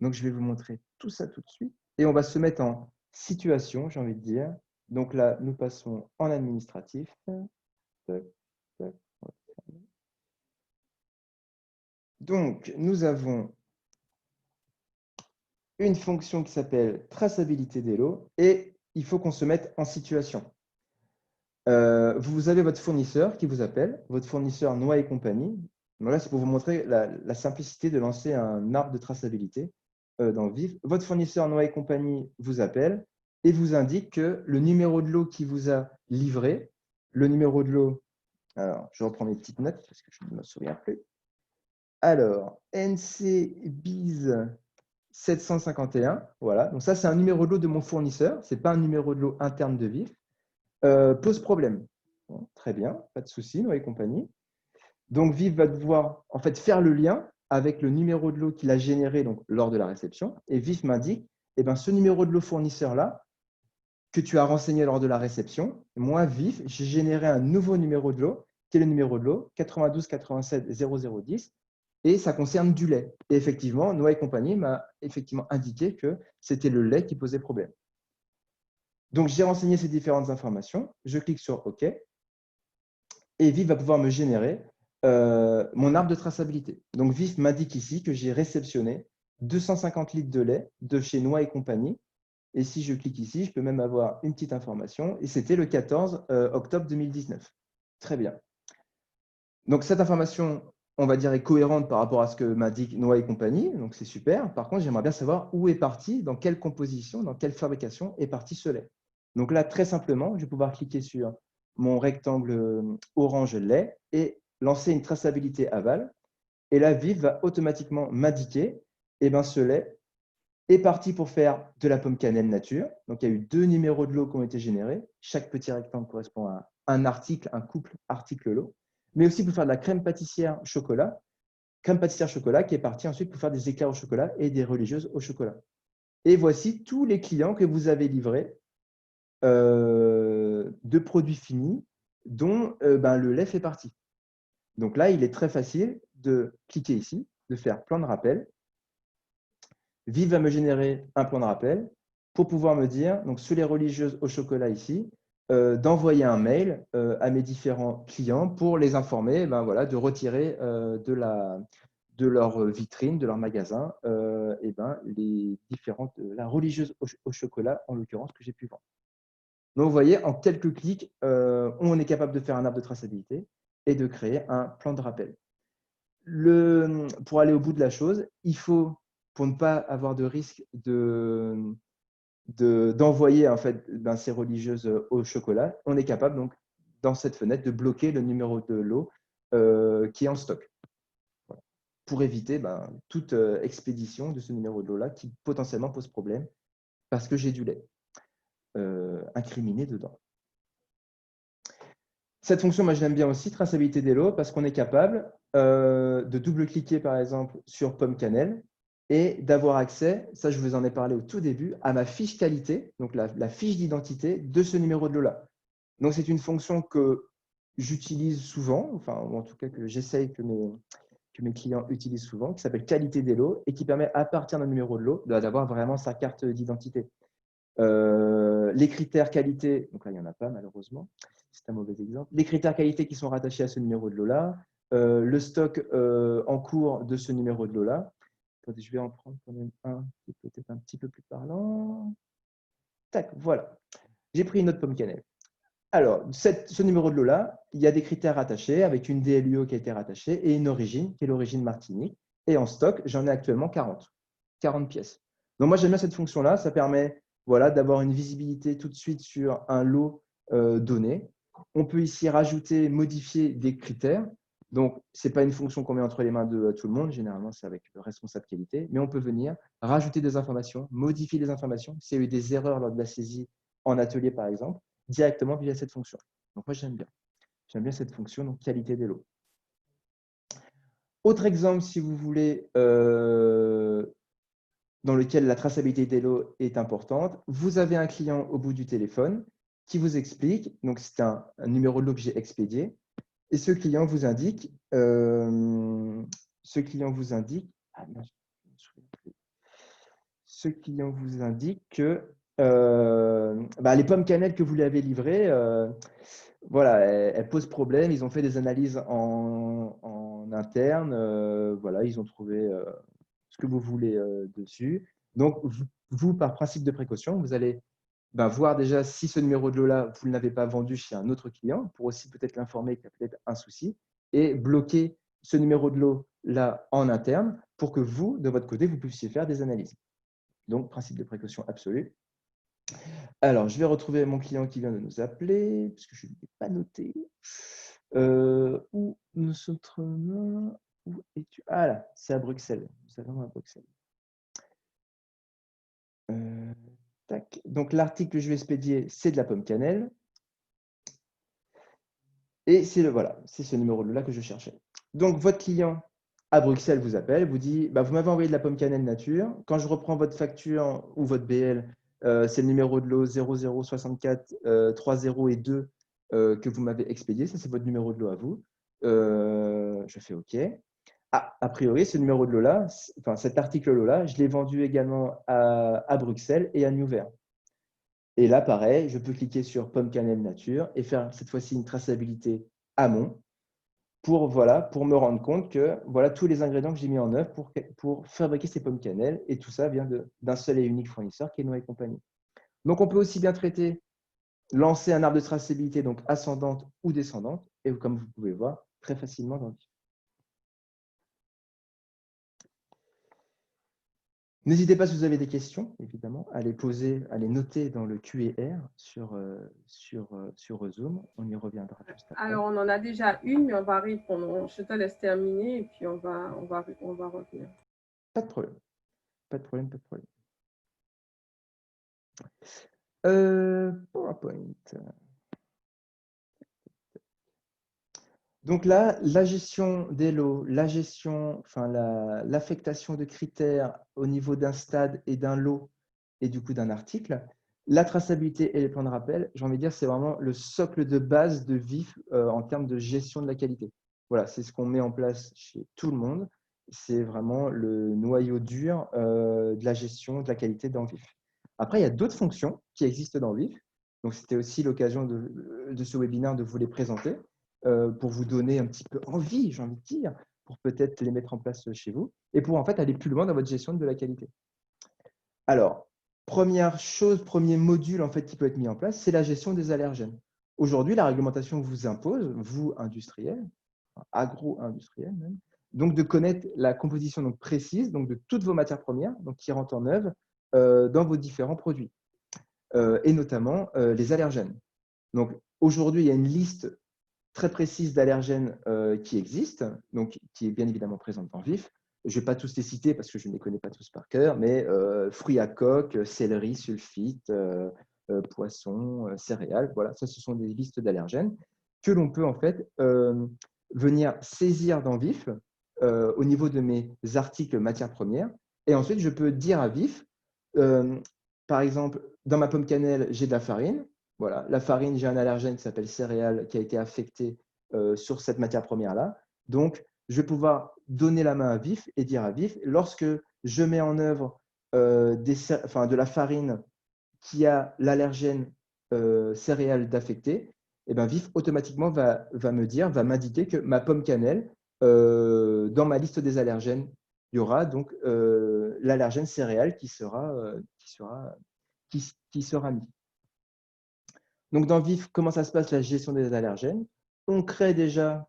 Donc, je vais vous montrer tout ça tout de suite. Et on va se mettre en situation, j'ai envie de dire. Donc là, nous passons en administratif. Donc, nous avons une fonction qui s'appelle traçabilité des lots et il faut qu'on se mette en situation. Vous avez votre fournisseur qui vous appelle, votre fournisseur Noix et compagnie. Donc là, c'est pour vous montrer la simplicité de lancer un arbre de traçabilité dans VIF. Votre fournisseur Noix et compagnie vous appelle et vous indique que le numéro de lot qui vous a livré, le numéro de lot, alors je reprends mes petites notes parce que je ne me souviens plus. Alors, NC BIS 751. Voilà. Donc ça, c'est un numéro de lot de mon fournisseur. Ce n'est pas un numéro de lot interne de VIF. Pose problème. Bon, très bien, pas de souci, Noah et compagnie. Donc, VIF va devoir en fait faire le lien avec le numéro de lot qu'il a généré donc, lors de la réception. Et VIF m'indique, eh ben, ce numéro de lot fournisseur-là, que tu as renseigné lors de la réception, moi, VIF, j'ai généré un nouveau numéro de lot, qui est le numéro de lot 92 87 0010, et ça concerne du lait. Et effectivement, Noah et compagnie m'a effectivement indiqué que c'était le lait qui posait problème. Donc, j'ai renseigné ces différentes informations, je clique sur OK, et VIF va pouvoir me générer mon arbre de traçabilité. Donc, VIF m'indique ici que j'ai réceptionné 250 litres de lait de chez Noix et compagnie. Et si je clique ici, je peux même avoir une petite information. Et c'était le 14 octobre 2019. Très bien. Donc, cette information, on va dire, est cohérente par rapport à ce que m'indique Noix et compagnie. Donc, c'est super. Par contre, j'aimerais bien savoir où est parti, dans quelle composition, dans quelle fabrication est parti ce lait. Donc là, très simplement, je vais pouvoir cliquer sur mon rectangle orange lait et lancer une traçabilité aval. Et là, VIF va automatiquement m'indiquer, eh ben, ce lait est parti pour faire de la pomme cannelle nature. Donc, il y a eu 2 numéros de lot qui ont été générés. Chaque petit rectangle correspond à un article, un couple article-lot. Mais aussi pour faire de la crème pâtissière chocolat. Crème pâtissière chocolat qui est partie ensuite pour faire des éclairs au chocolat et des religieuses au chocolat. Et voici tous les clients que vous avez livrés de produits finis dont le lait fait partie. Donc là, il est très facile de cliquer ici, de faire plan de rappel. VIF va me générer un plan de rappel pour pouvoir me dire, donc sur les religieuses au chocolat ici, d'envoyer un mail à mes différents clients pour les informer voilà, de retirer de leur vitrine, de leur magasin, les différentes, la religieuse au chocolat, en l'occurrence, que j'ai pu vendre. Donc, vous voyez, en quelques clics, on est capable de faire un arbre de traçabilité et de créer un plan de rappel. Pour aller au bout de la chose, il faut, pour ne pas avoir de risque d'envoyer en fait, ces religieuses au chocolat, on est capable donc, dans cette fenêtre, de bloquer le numéro de lot qui est en stock. Voilà. Pour éviter toute expédition de ce numéro de lot-là qui potentiellement pose problème parce que j'ai du lait incriminé dedans. Cette fonction, moi, je l'aime bien aussi, traçabilité des lots, parce qu'on est capable de double-cliquer, par exemple, sur pomme cannelle et d'avoir accès, ça, je vous en ai parlé au tout début, à ma fiche qualité, donc la fiche d'identité de ce numéro de lot-là. Donc, c'est une fonction que j'utilise souvent, enfin, ou en tout cas que j'essaye que mes clients utilisent souvent, qui s'appelle qualité des lots et qui permet, à partir d'un numéro de lot, d'avoir vraiment sa carte d'identité. Les critères qualité, donc là, il n'y en a pas malheureusement, c'est un mauvais exemple. Les critères qualité qui sont rattachés à ce numéro de lot-là, le stock en cours de ce numéro de lot-là. Attendez, je vais en prendre quand même un qui est peut-être un petit peu plus parlant. Tac, voilà. J'ai pris une autre pomme cannelle. Alors, ce numéro de lot-là, il y a des critères rattachés avec une DLUO qui a été rattachée et une origine, qui est l'origine Martinique. Et en stock, j'en ai actuellement 40 pièces. Donc, moi, j'aime bien cette fonction-là. Ça permet d'avoir une visibilité tout de suite sur un lot donné. On peut ici rajouter, modifier des critères. Donc, ce n'est pas une fonction qu'on met entre les mains de tout le monde. Généralement, c'est avec le responsable qualité. Mais on peut venir rajouter des informations, modifier des informations. S'il y a eu des erreurs lors de la saisie en atelier, par exemple, directement via cette fonction. Donc, moi, j'aime bien. J'aime bien cette fonction, donc qualité des lots. Autre exemple, si vous voulez, dans lequel la traçabilité des lots est importante, vous avez un client au bout du téléphone qui vous explique, donc c'est un numéro de lot que j'ai expédié, et ce client vous indique, que les pommes cannelle que vous lui avez livrées, elles posent problème. Ils ont fait des analyses en interne. Ils ont trouvé ce que vous voulez dessus. Donc, vous, par principe de précaution, vous allez voir déjà si ce numéro de lot-là, vous ne l'avez pas vendu chez un autre client, pour aussi peut-être l'informer qu'il y a peut-être un souci, et bloquer ce numéro de lot-là en interne pour que vous, de votre côté, vous puissiez faire des analyses. Donc, principe de précaution absolu. Alors, je vais retrouver mon client qui vient de nous appeler, puisque je ne l'ai pas noté. Où nous sommes? Où es-tu? Ah là, c'est à Bruxelles. Nous allons à Bruxelles. Tac. Donc, l'article que je vais expédier, c'est de la pomme cannelle. Et c'est voilà, c'est ce numéro de lot-là que je cherchais. Donc, votre client à Bruxelles vous appelle, vous dit bah, vous m'avez envoyé de la pomme cannelle nature. Quand je reprends votre facture ou votre BL, c'est le numéro de lot 0064 30 et 2 que vous m'avez expédié. Ça, c'est votre numéro de lot à vous. Je fais OK. Ah, a priori, ce numéro de lot-là, enfin cet article lot-là, je l'ai vendu également à Bruxelles et à Nevers. Et là, pareil, je peux cliquer sur pomme cannelle nature et faire cette fois-ci une traçabilité amont pour, voilà, pour me rendre compte que voilà tous les ingrédients que j'ai mis en œuvre pour fabriquer ces pommes cannelle. Et tout ça vient d'un seul et unique fournisseur qui est Noël Compagnie. Donc, on peut aussi bien traiter, lancer un arbre de traçabilité donc ascendante ou descendante. Et comme vous pouvez voir, très facilement dans le vif. N'hésitez pas si vous avez des questions, évidemment, à les poser, à les noter dans le Q&A sur Zoom. On y reviendra juste après. Alors, on en a déjà une, mais on va répondre. Je te laisse terminer et puis on va revenir. Pas de problème. Pas de problème, pas de problème. PowerPoint. Donc là, la gestion des lots, la gestion, enfin l'affectation de critères au niveau d'un stade et d'un lot et du coup d'un article, la traçabilité et les plans de rappel, j'ai envie de dire, c'est vraiment le socle de base de VIF en termes de gestion de la qualité. Voilà, c'est ce qu'on met en place chez tout le monde. C'est vraiment le noyau dur de la gestion de la qualité dans VIF. Après, il y a d'autres fonctions qui existent dans VIF. Donc, c'était aussi l'occasion de ce webinaire de vous les présenter pour vous donner un petit peu envie, j'ai envie de dire, pour peut-être les mettre en place chez vous et pour en fait aller plus loin dans votre gestion de la qualité. Alors, première chose, premier module en fait qui peut être mis en place, c'est la gestion des allergènes. Aujourd'hui, la réglementation vous impose, vous industriels, agro-industriels même, donc de connaître la composition donc précise donc de toutes vos matières premières donc qui rentrent en œuvre dans vos différents produits et notamment les allergènes. Donc aujourd'hui, il y a une liste très précise d'allergènes qui existent, donc qui est bien évidemment présente dans VIF. Je ne vais pas tous les citer parce que je ne les connais pas tous par cœur, mais fruits à coque, céleri, sulfite, poisson, céréales, voilà, ça ce sont des listes d'allergènes que l'on peut en fait venir saisir dans VIF au niveau de mes articles matières premières. Et ensuite, je peux dire à VIF, par exemple, dans ma pomme cannelle, j'ai de la farine. Voilà, la farine, j'ai un allergène qui s'appelle céréales qui a été affecté sur cette matière première-là. Donc, je vais pouvoir donner la main à VIF et dire à VIF, lorsque je mets en œuvre de la farine qui a l'allergène céréales d'affecté, et ben VIF automatiquement va m'indiquer que ma pomme cannelle, dans ma liste des allergènes, il y aura donc l'allergène céréales qui sera mis. Donc, dans VIF, comment ça se passe la gestion des allergènes? On crée déjà,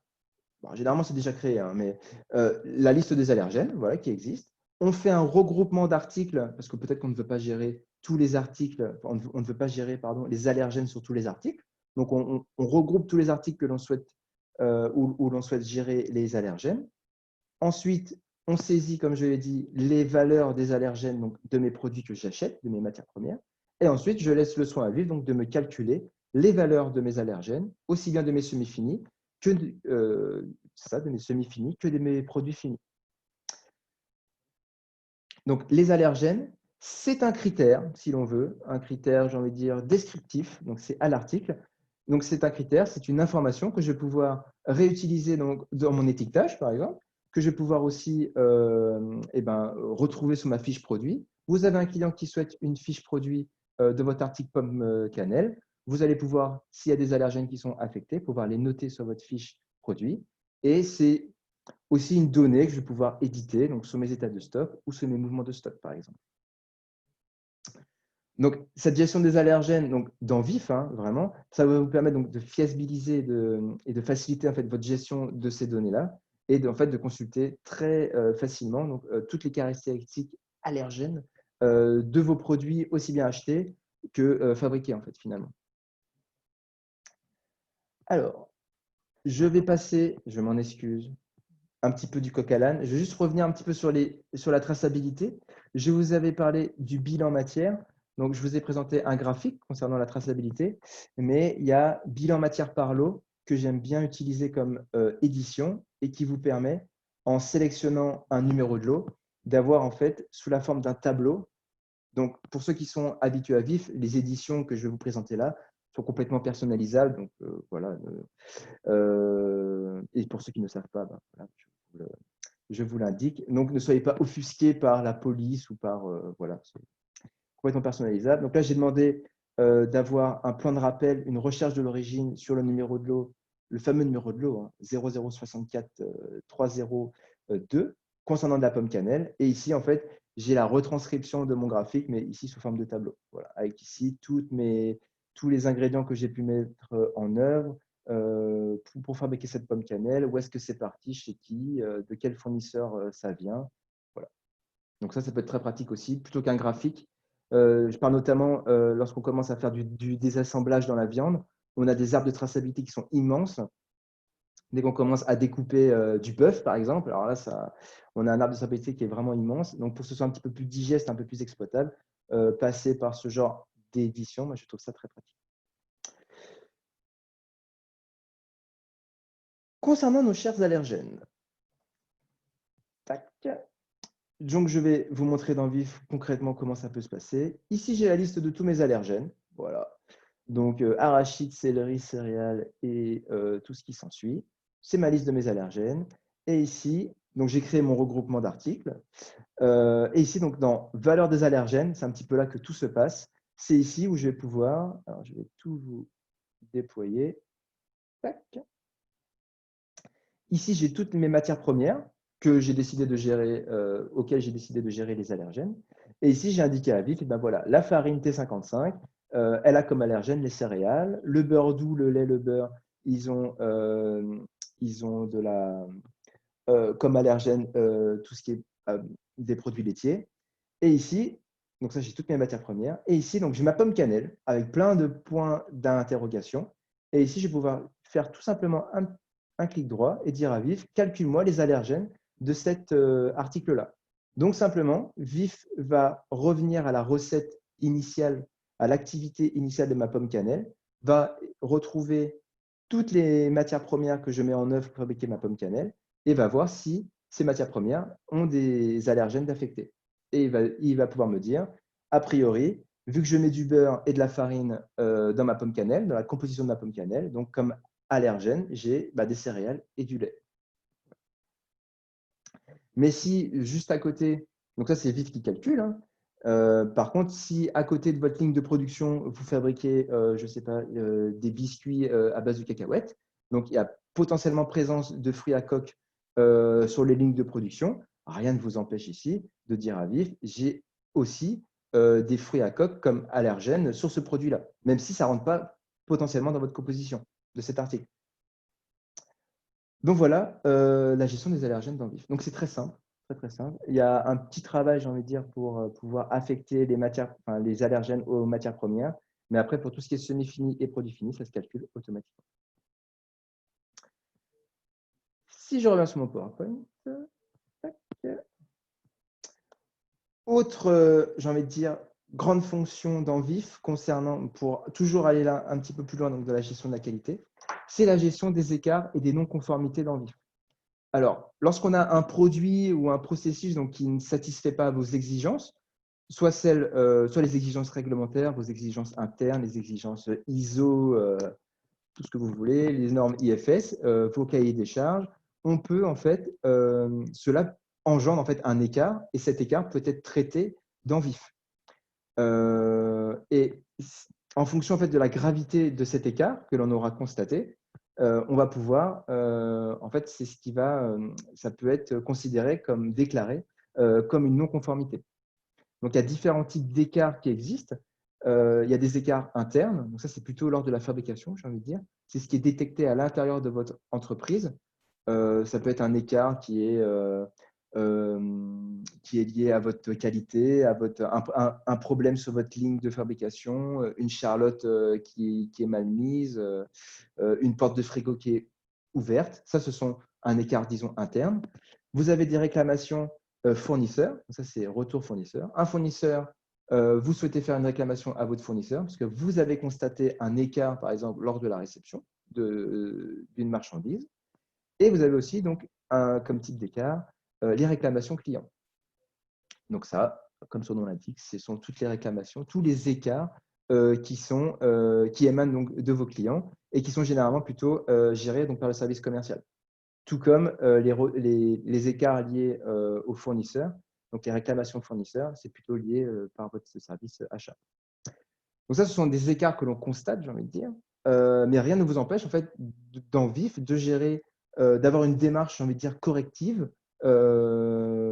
bon, généralement c'est déjà créé, hein, mais la liste des allergènes voilà, qui existe. On fait un regroupement d'articles, parce que peut-être qu'on ne veut pas gérer tous les articles, on ne veut pas gérer les allergènes sur tous les articles. Donc, on regroupe tous les articles que l'on souhaite, où l'on souhaite gérer les allergènes. Ensuite, on saisit, comme je l'ai dit, les valeurs des allergènes donc, de mes produits que j'achète, de mes matières premières. Et ensuite, je laisse le soin à VIF donc, de me calculer les valeurs de mes allergènes, aussi bien de mes semi-finis que de mes semi-finis que de mes produits finis. Donc, les allergènes, c'est un critère, si l'on veut, un critère, j'ai envie de dire, descriptif, donc c'est à l'article. Donc, c'est un critère, c'est une information que je vais pouvoir réutiliser donc, dans mon étiquetage, par exemple, que je vais pouvoir aussi retrouver sur ma fiche produit. Vous avez un client qui souhaite une fiche produit de votre article pomme cannelle. Vous allez pouvoir, s'il y a des allergènes qui sont affectés, pouvoir les noter sur votre fiche produit. Et c'est aussi une donnée que je vais pouvoir éditer donc sur mes états de stock ou sur mes mouvements de stock, par exemple. Donc, cette gestion des allergènes donc, dans VIF, vraiment, ça va vous permettre donc, de fiabiliser et de faciliter en fait, votre gestion de ces données-là et en fait, de consulter très facilement donc, toutes les caractéristiques allergènes de vos produits aussi bien achetés que fabriqués, en fait, finalement. Alors, je vais passer, je m'en excuse, un petit peu du coq à l'âne. Je vais juste revenir un petit peu sur la traçabilité. Je vous avais parlé du bilan matière. Donc, je vous ai présenté un graphique concernant la traçabilité, mais il y a bilan matière par lot que j'aime bien utiliser comme édition et qui vous permet, en sélectionnant un numéro de lot, d'avoir en fait sous la forme d'un tableau. Donc, pour ceux qui sont habitués à VIF, les éditions que je vais vous présenter là sont complètement personnalisables. Donc, voilà. Et pour ceux qui ne savent pas, ben, voilà, je vous l'indique. Donc, ne soyez pas offusqués par la police ou par… voilà, c'est complètement personnalisable. Donc là, j'ai demandé d'avoir un plan de rappel, une recherche de l'origine sur le numéro de lot, le fameux numéro de lot, hein, 0064 302, concernant de la pomme cannelle. Et ici, en fait, j'ai la retranscription de mon graphique, mais ici sous forme de tableau. Voilà, avec ici tous les ingrédients que j'ai pu mettre en œuvre pour fabriquer cette pomme cannelle, où est-ce que c'est parti, chez qui, de quel fournisseur ça vient. Voilà. Donc ça peut être très pratique aussi, plutôt qu'un graphique. Je parle notamment lorsqu'on commence à faire du désassemblage dans la viande. On a des arbres de traçabilité qui sont immenses. Dès qu'on commence à découper du bœuf, par exemple, alors là, on a un arbre de traçabilité qui est vraiment immense. Donc, pour que ce soit un petit peu plus digeste, un peu plus exploitable, passer par ce genre d'édition, moi, je trouve ça très pratique. Concernant nos chers allergènes, tac. Donc, je vais vous montrer dans le vif concrètement comment ça peut se passer. Ici, j'ai la liste de tous mes allergènes. Voilà. Donc, arachide, céleri, céréales et tout ce qui s'ensuit. C'est ma liste de mes allergènes. Et ici, donc j'ai créé mon regroupement d'articles. Et ici, donc dans valeur des allergènes, c'est un petit peu là que tout se passe. C'est ici où je vais pouvoir, alors je vais tout vous déployer. Tac. Ici, j'ai toutes mes matières premières que j'ai décidé de gérer, auxquelles j'ai décidé de gérer les allergènes. Et ici, j'ai indiqué à vif, et ben voilà, la farine T55, elle a comme allergène les céréales. Le beurre doux, le lait, le beurre, ils ont de la, comme allergène tout ce qui est des produits laitiers. Et ici, donc ça, j'ai toutes mes matières premières. Et ici, donc j'ai ma pomme cannelle avec plein de points d'interrogation. Et ici, je vais pouvoir faire tout simplement un clic droit et dire à VIF, calcule-moi les allergènes de cet article-là. Donc simplement, VIF va revenir à la recette initiale, à l'activité initiale de ma pomme cannelle, va retrouver toutes les matières premières que je mets en œuvre pour fabriquer ma pomme cannelle et va voir si ces matières premières ont des allergènes d'affectés. Et il va pouvoir me dire, a priori, vu que je mets du beurre et de la farine dans ma pomme cannelle, dans la composition de ma pomme cannelle, donc comme allergène, j'ai des céréales et du lait. Mais si juste à côté, donc ça c'est VIF qui calcule, hein, par contre, si à côté de votre ligne de production, vous fabriquez, je ne sais pas, des biscuits à base de cacahuètes, donc il y a potentiellement présence de fruits à coque sur les lignes de production, rien ne vous empêche ici de dire à VIF, j'ai aussi des fruits à coque comme allergènes sur ce produit-là, même si ça ne rentre pas potentiellement dans votre composition de cet article. Donc voilà la gestion des allergènes dans le vif. Donc c'est très simple, très très simple. Il y a un petit travail, j'ai envie de dire, pour pouvoir affecter les allergènes aux matières premières. Mais après, pour tout ce qui est semi-fini et produit fini, ça se calcule automatiquement. Si je reviens sur mon PowerPoint, tac. Autre, j'ai envie de dire, grande fonction dans VIF concernant, pour toujours aller là un petit peu plus loin donc de la gestion de la qualité, c'est la gestion des écarts et des non-conformités dans VIF. Alors, lorsqu'on a un produit ou un processus donc, qui ne satisfait pas vos exigences, soit les exigences réglementaires, vos exigences internes, les exigences ISO, tout ce que vous voulez, les normes IFS, vos cahiers des charges, on peut en fait, cela engendre en fait un écart et cet écart peut être traité dans VIF. Et en fonction en fait de la gravité de cet écart que l'on aura constaté, on va pouvoir, en fait, c'est ce qui va, ça peut être considéré comme déclaré comme une non-conformité. Donc, il y a différents types d'écarts qui existent. Il y a des écarts internes, donc ça, c'est plutôt lors de la fabrication, j'ai envie de dire. C'est ce qui est détecté à l'intérieur de votre entreprise. Ça peut être un écart qui est lié à votre qualité, à un problème sur votre ligne de fabrication, une charlotte qui est mal mise, une porte de frigo qui est ouverte. Ça, ce sont un écart, disons, interne. Vous avez des réclamations fournisseurs. Ça, c'est retour fournisseur. Un fournisseur vous souhaitez faire une réclamation à votre fournisseur parce que vous avez constaté un écart, par exemple, lors de la réception d'une marchandise. Et vous avez aussi, donc, comme type d'écart, les réclamations clients. Donc ça, comme son nom l'indique, ce sont toutes les réclamations, tous les écarts qui émanent donc de vos clients et qui sont généralement plutôt gérés donc, par le service commercial. Tout comme les écarts liés aux fournisseurs, donc les réclamations fournisseurs, c'est plutôt lié par votre service achat. Donc ça, ce sont des écarts que l'on constate, j'ai envie de dire, mais rien ne vous empêche en fait dans Vif de gérer, d'avoir une démarche, j'ai envie de dire, corrective,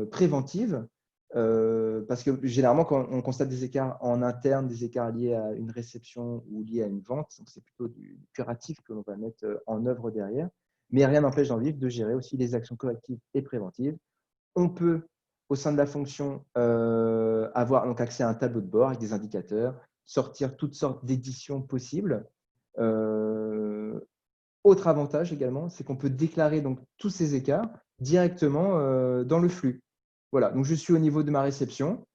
préventive, parce que généralement, quand on constate des écarts en interne, des écarts liés à une réception ou liés à une vente, donc c'est plutôt du curatif que l'on va mettre en œuvre derrière, mais rien n'empêche dans Vif de gérer aussi les actions correctives et préventives. On peut, au sein de la fonction, avoir donc accès à un tableau de bord avec des indicateurs, sortir toutes sortes d'éditions possibles. Autre avantage également, c'est qu'on peut déclarer donc tous ces écarts directement dans le flux. Voilà, donc je suis au niveau de ma réception.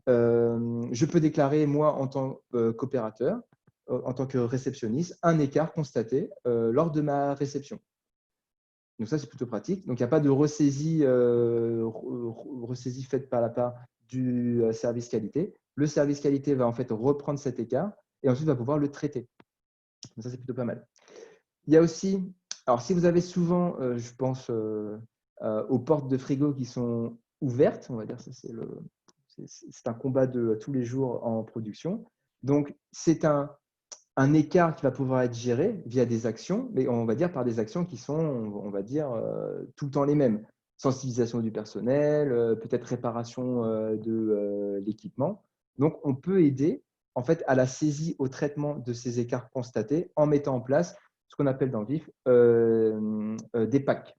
Je peux déclarer, moi, en tant qu'opérateur, en tant que réceptionniste, un écart constaté lors de ma réception. Donc ça, c'est plutôt pratique. Donc, il n'y a pas de ressaisie faite par la part du service qualité. Le service qualité va en fait reprendre cet écart et ensuite va pouvoir le traiter. Donc ça, c'est plutôt pas mal. Il y a aussi, alors si vous avez souvent, je pense, aux portes de frigo qui sont ouvertes, on va dire, c'est un combat de tous les jours en production. Donc, c'est un écart qui va pouvoir être géré via des actions, mais on va dire par des actions qui sont, on va dire, tout le temps les mêmes. Sensibilisation du personnel, peut-être réparation de l'équipement. Donc, on peut aider en fait à la saisie, au traitement de ces écarts constatés en mettant en place ce qu'on appelle dans le vif des packs.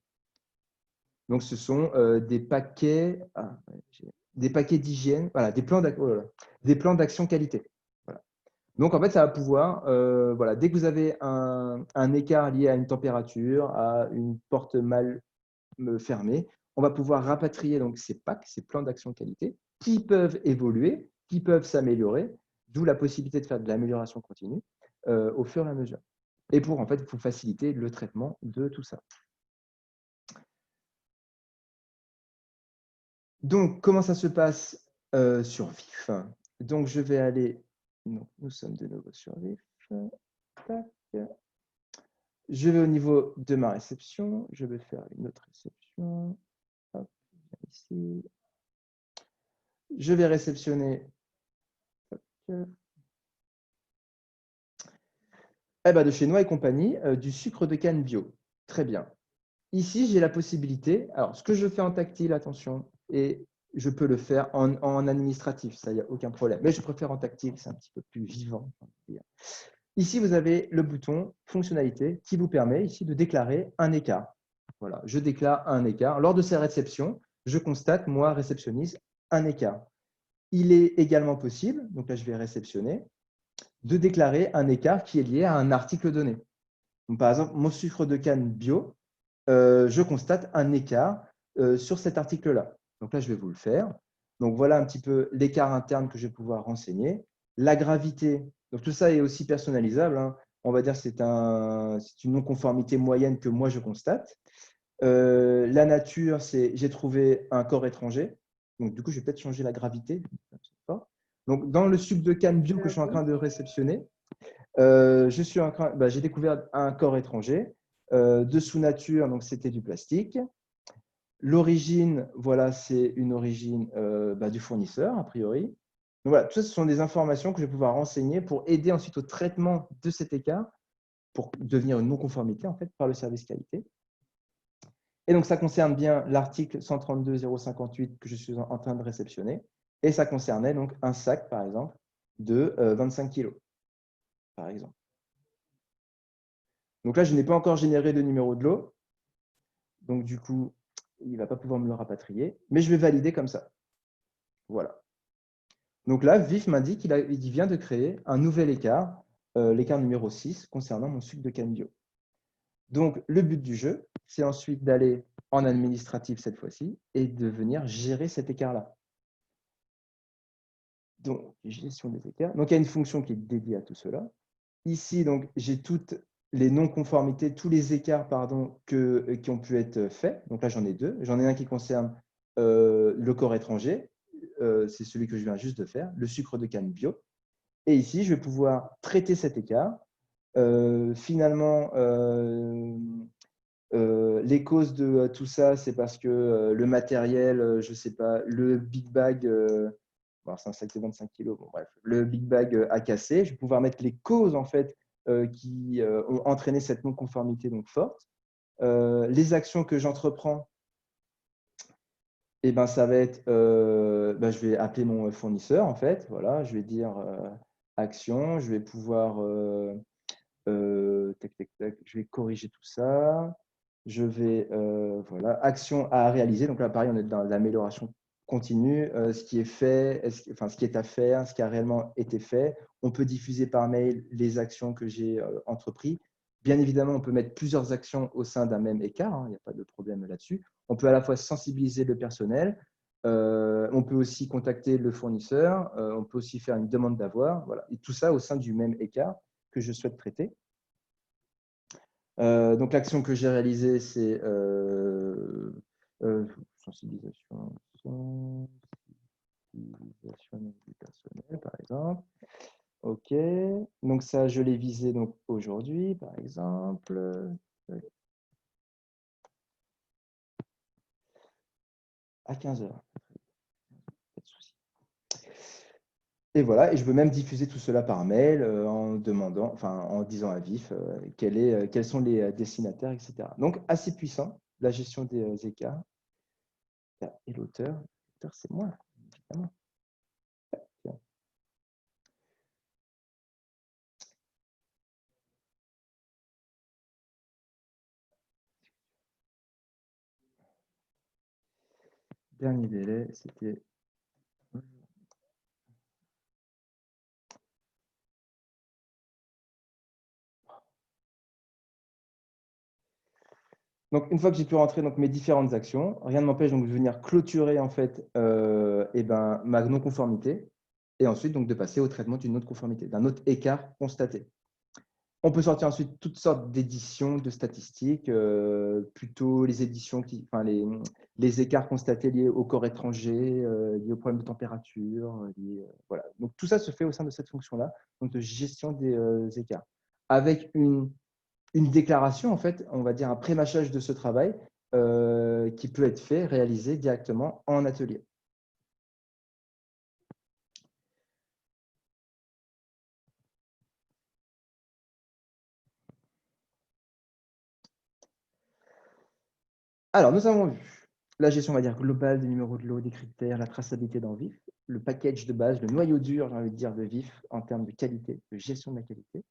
Donc, ce sont des paquets d'hygiène, voilà, des plans d'action qualité. Donc, en fait, ça va pouvoir, voilà, dès que vous avez un écart lié à une température, à une porte mal fermée, on va pouvoir rapatrier donc, ces packs, ces plans d'action qualité, qui peuvent évoluer, qui peuvent s'améliorer, d'où la possibilité de faire de l'amélioration continue au fur et à mesure. Et pour, en fait, vous faciliter le traitement de tout ça. Donc, comment ça se passe sur Vif? Donc, je vais aller… Donc, nous sommes de nouveau sur Vif. Tac. Je vais au niveau de ma réception. Je vais faire une autre réception. Hop, ici. Je vais réceptionner de chez Noix et compagnie du sucre de canne bio. Très bien. Ici, j'ai la possibilité. Alors, ce que je fais en tactile, attention, et je peux le faire en administratif, ça, il n'y a aucun problème. Mais je préfère en tactile, c'est un petit peu plus vivant. Ici, vous avez le bouton fonctionnalité qui vous permet ici de déclarer un écart. Voilà, je déclare un écart. Lors de ces réceptions, je constate, moi, réceptionniste, un écart. Il est également possible, donc là, je vais réceptionner, de déclarer un écart qui est lié à un article donné. Donc, par exemple, mon sucre de canne bio, je constate un écart sur cet article-là. Donc là, je vais vous le faire. Donc, voilà un petit peu l'écart interne que je vais pouvoir renseigner. La gravité, donc tout ça est aussi personnalisable. Hein. On va dire que c'est une non-conformité moyenne que moi, je constate. La nature, c'est j'ai trouvé un corps étranger. Donc, du coup, je vais peut-être changer la gravité. Donc, dans le sucre de canne bio que je suis en train de réceptionner, j'ai découvert un corps étranger. Dessous nature, donc c'était du plastique. L'origine, voilà, c'est une origine du fournisseur, a priori. Donc voilà, tout ça, ce sont des informations que je vais pouvoir renseigner pour aider ensuite au traitement de cet écart pour devenir une non-conformité en fait, par le service qualité. Et donc, ça concerne bien l'article 132.058 que je suis en train de réceptionner. Et ça concernait donc un sac, par exemple, de 25 kg, par exemple. Donc là, je n'ai pas encore généré de numéro de lot. Donc, du coup, il ne va pas pouvoir me le rapatrier. Mais je vais valider comme ça. Voilà. Donc là, Vif m'indique qu'il vient de créer un nouvel écart, l'écart numéro 6, concernant mon sucre de canne bio. Donc, le but du jeu, c'est ensuite d'aller en administratif cette fois-ci et de venir gérer cet écart-là. Donc, gestion des écarts. Donc, il y a une fonction qui est dédiée à tout cela. Ici, donc, j'ai toutes les non-conformités, tous les écarts pardon, qui ont pu être faits. Donc là, j'en ai deux. J'en ai un qui concerne le corps étranger. C'est celui que je viens juste de faire, le sucre de canne bio. Et ici, je vais pouvoir traiter cet écart. Finalement, les causes de tout ça, c'est parce que le matériel, je ne sais pas, le Big Bag, c'est un sac de 25 kilos, bon, bref, le Big Bag a cassé. Je vais pouvoir mettre les causes en fait, qui ont entraîné cette non-conformité donc forte. Les actions que j'entreprends, eh ben, ça va être, je vais appeler mon fournisseur en fait. Voilà, je vais dire action, je vais pouvoir tac, tac, tac, je vais corriger tout ça. Je vais, voilà, action à réaliser. Donc là, pareil, on est dans l'amélioration continue. Ce qui est fait, ce qui est à faire, ce qui a réellement été fait. On peut diffuser par mail les actions que j'ai entreprises. Bien évidemment, on peut mettre plusieurs actions au sein d'un même écart. Hein, il n'y a pas de problème là-dessus. On peut à la fois sensibiliser le personnel. On peut aussi contacter le fournisseur. On peut aussi faire une demande d'avoir. Voilà. Et tout ça au sein du même écart que je souhaite traiter. Donc, l'action que j'ai réalisée, c'est sensibilisation du personnel, par exemple. OK. Donc, ça, je l'ai visé donc, aujourd'hui, par exemple. À 15 heures. Pas de souci. Et voilà, et je veux même diffuser tout cela par mail en demandant, enfin en disant à vif quels sont les destinataires, etc. Donc assez puissant, la gestion des écarts. Et l'auteur, c'est moi, évidemment. Tiens. Dernier délai, c'était. Donc, une fois que j'ai pu rentrer donc, mes différentes actions, rien ne m'empêche donc de venir clôturer en fait, ma non-conformité et ensuite donc, de passer au traitement d'une autre conformité, d'un autre écart constaté. On peut sortir ensuite toutes sortes d'éditions de statistiques, plutôt les éditions les écarts constatés liés au corps étranger, liés aux problèmes de température. Voilà. Donc, tout ça se fait au sein de cette fonction-là, donc de gestion des écarts, avec une déclaration, en fait, on va dire un pré-mâchage de ce travail qui peut être fait, réalisé directement en atelier. Alors, nous avons vu la gestion, on va dire, globale des numéros de lot, des critères, la traçabilité dans VIF, le package de base, le noyau dur, j'ai envie de dire, de VIF en termes de qualité, de gestion de la qualité.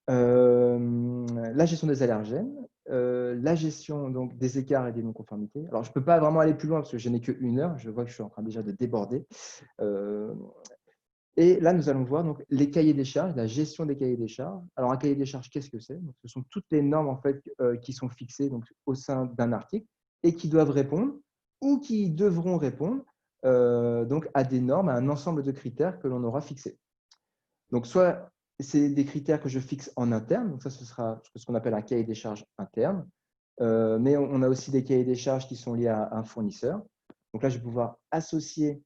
La gestion des allergènes, la gestion donc, des écarts et des non-conformités. Alors, je ne peux pas vraiment aller plus loin parce que je n'ai qu'une heure. Je vois que je suis en train déjà de déborder. Et là, nous allons voir donc, les cahiers des charges, la gestion des cahiers des charges. Alors, un cahier des charges, qu'est-ce que c'est? Ce sont toutes les normes en fait, qui sont fixées donc, au sein d'un article et qui doivent répondre ou qui devront répondre donc, à des normes, à un ensemble de critères que l'on aura fixés. Donc, soit c'est des critères que je fixe en interne, donc ça, ce sera ce qu'on appelle un cahier des charges interne, mais on a aussi des cahiers des charges qui sont liés à un fournisseur. Donc là, je vais pouvoir associer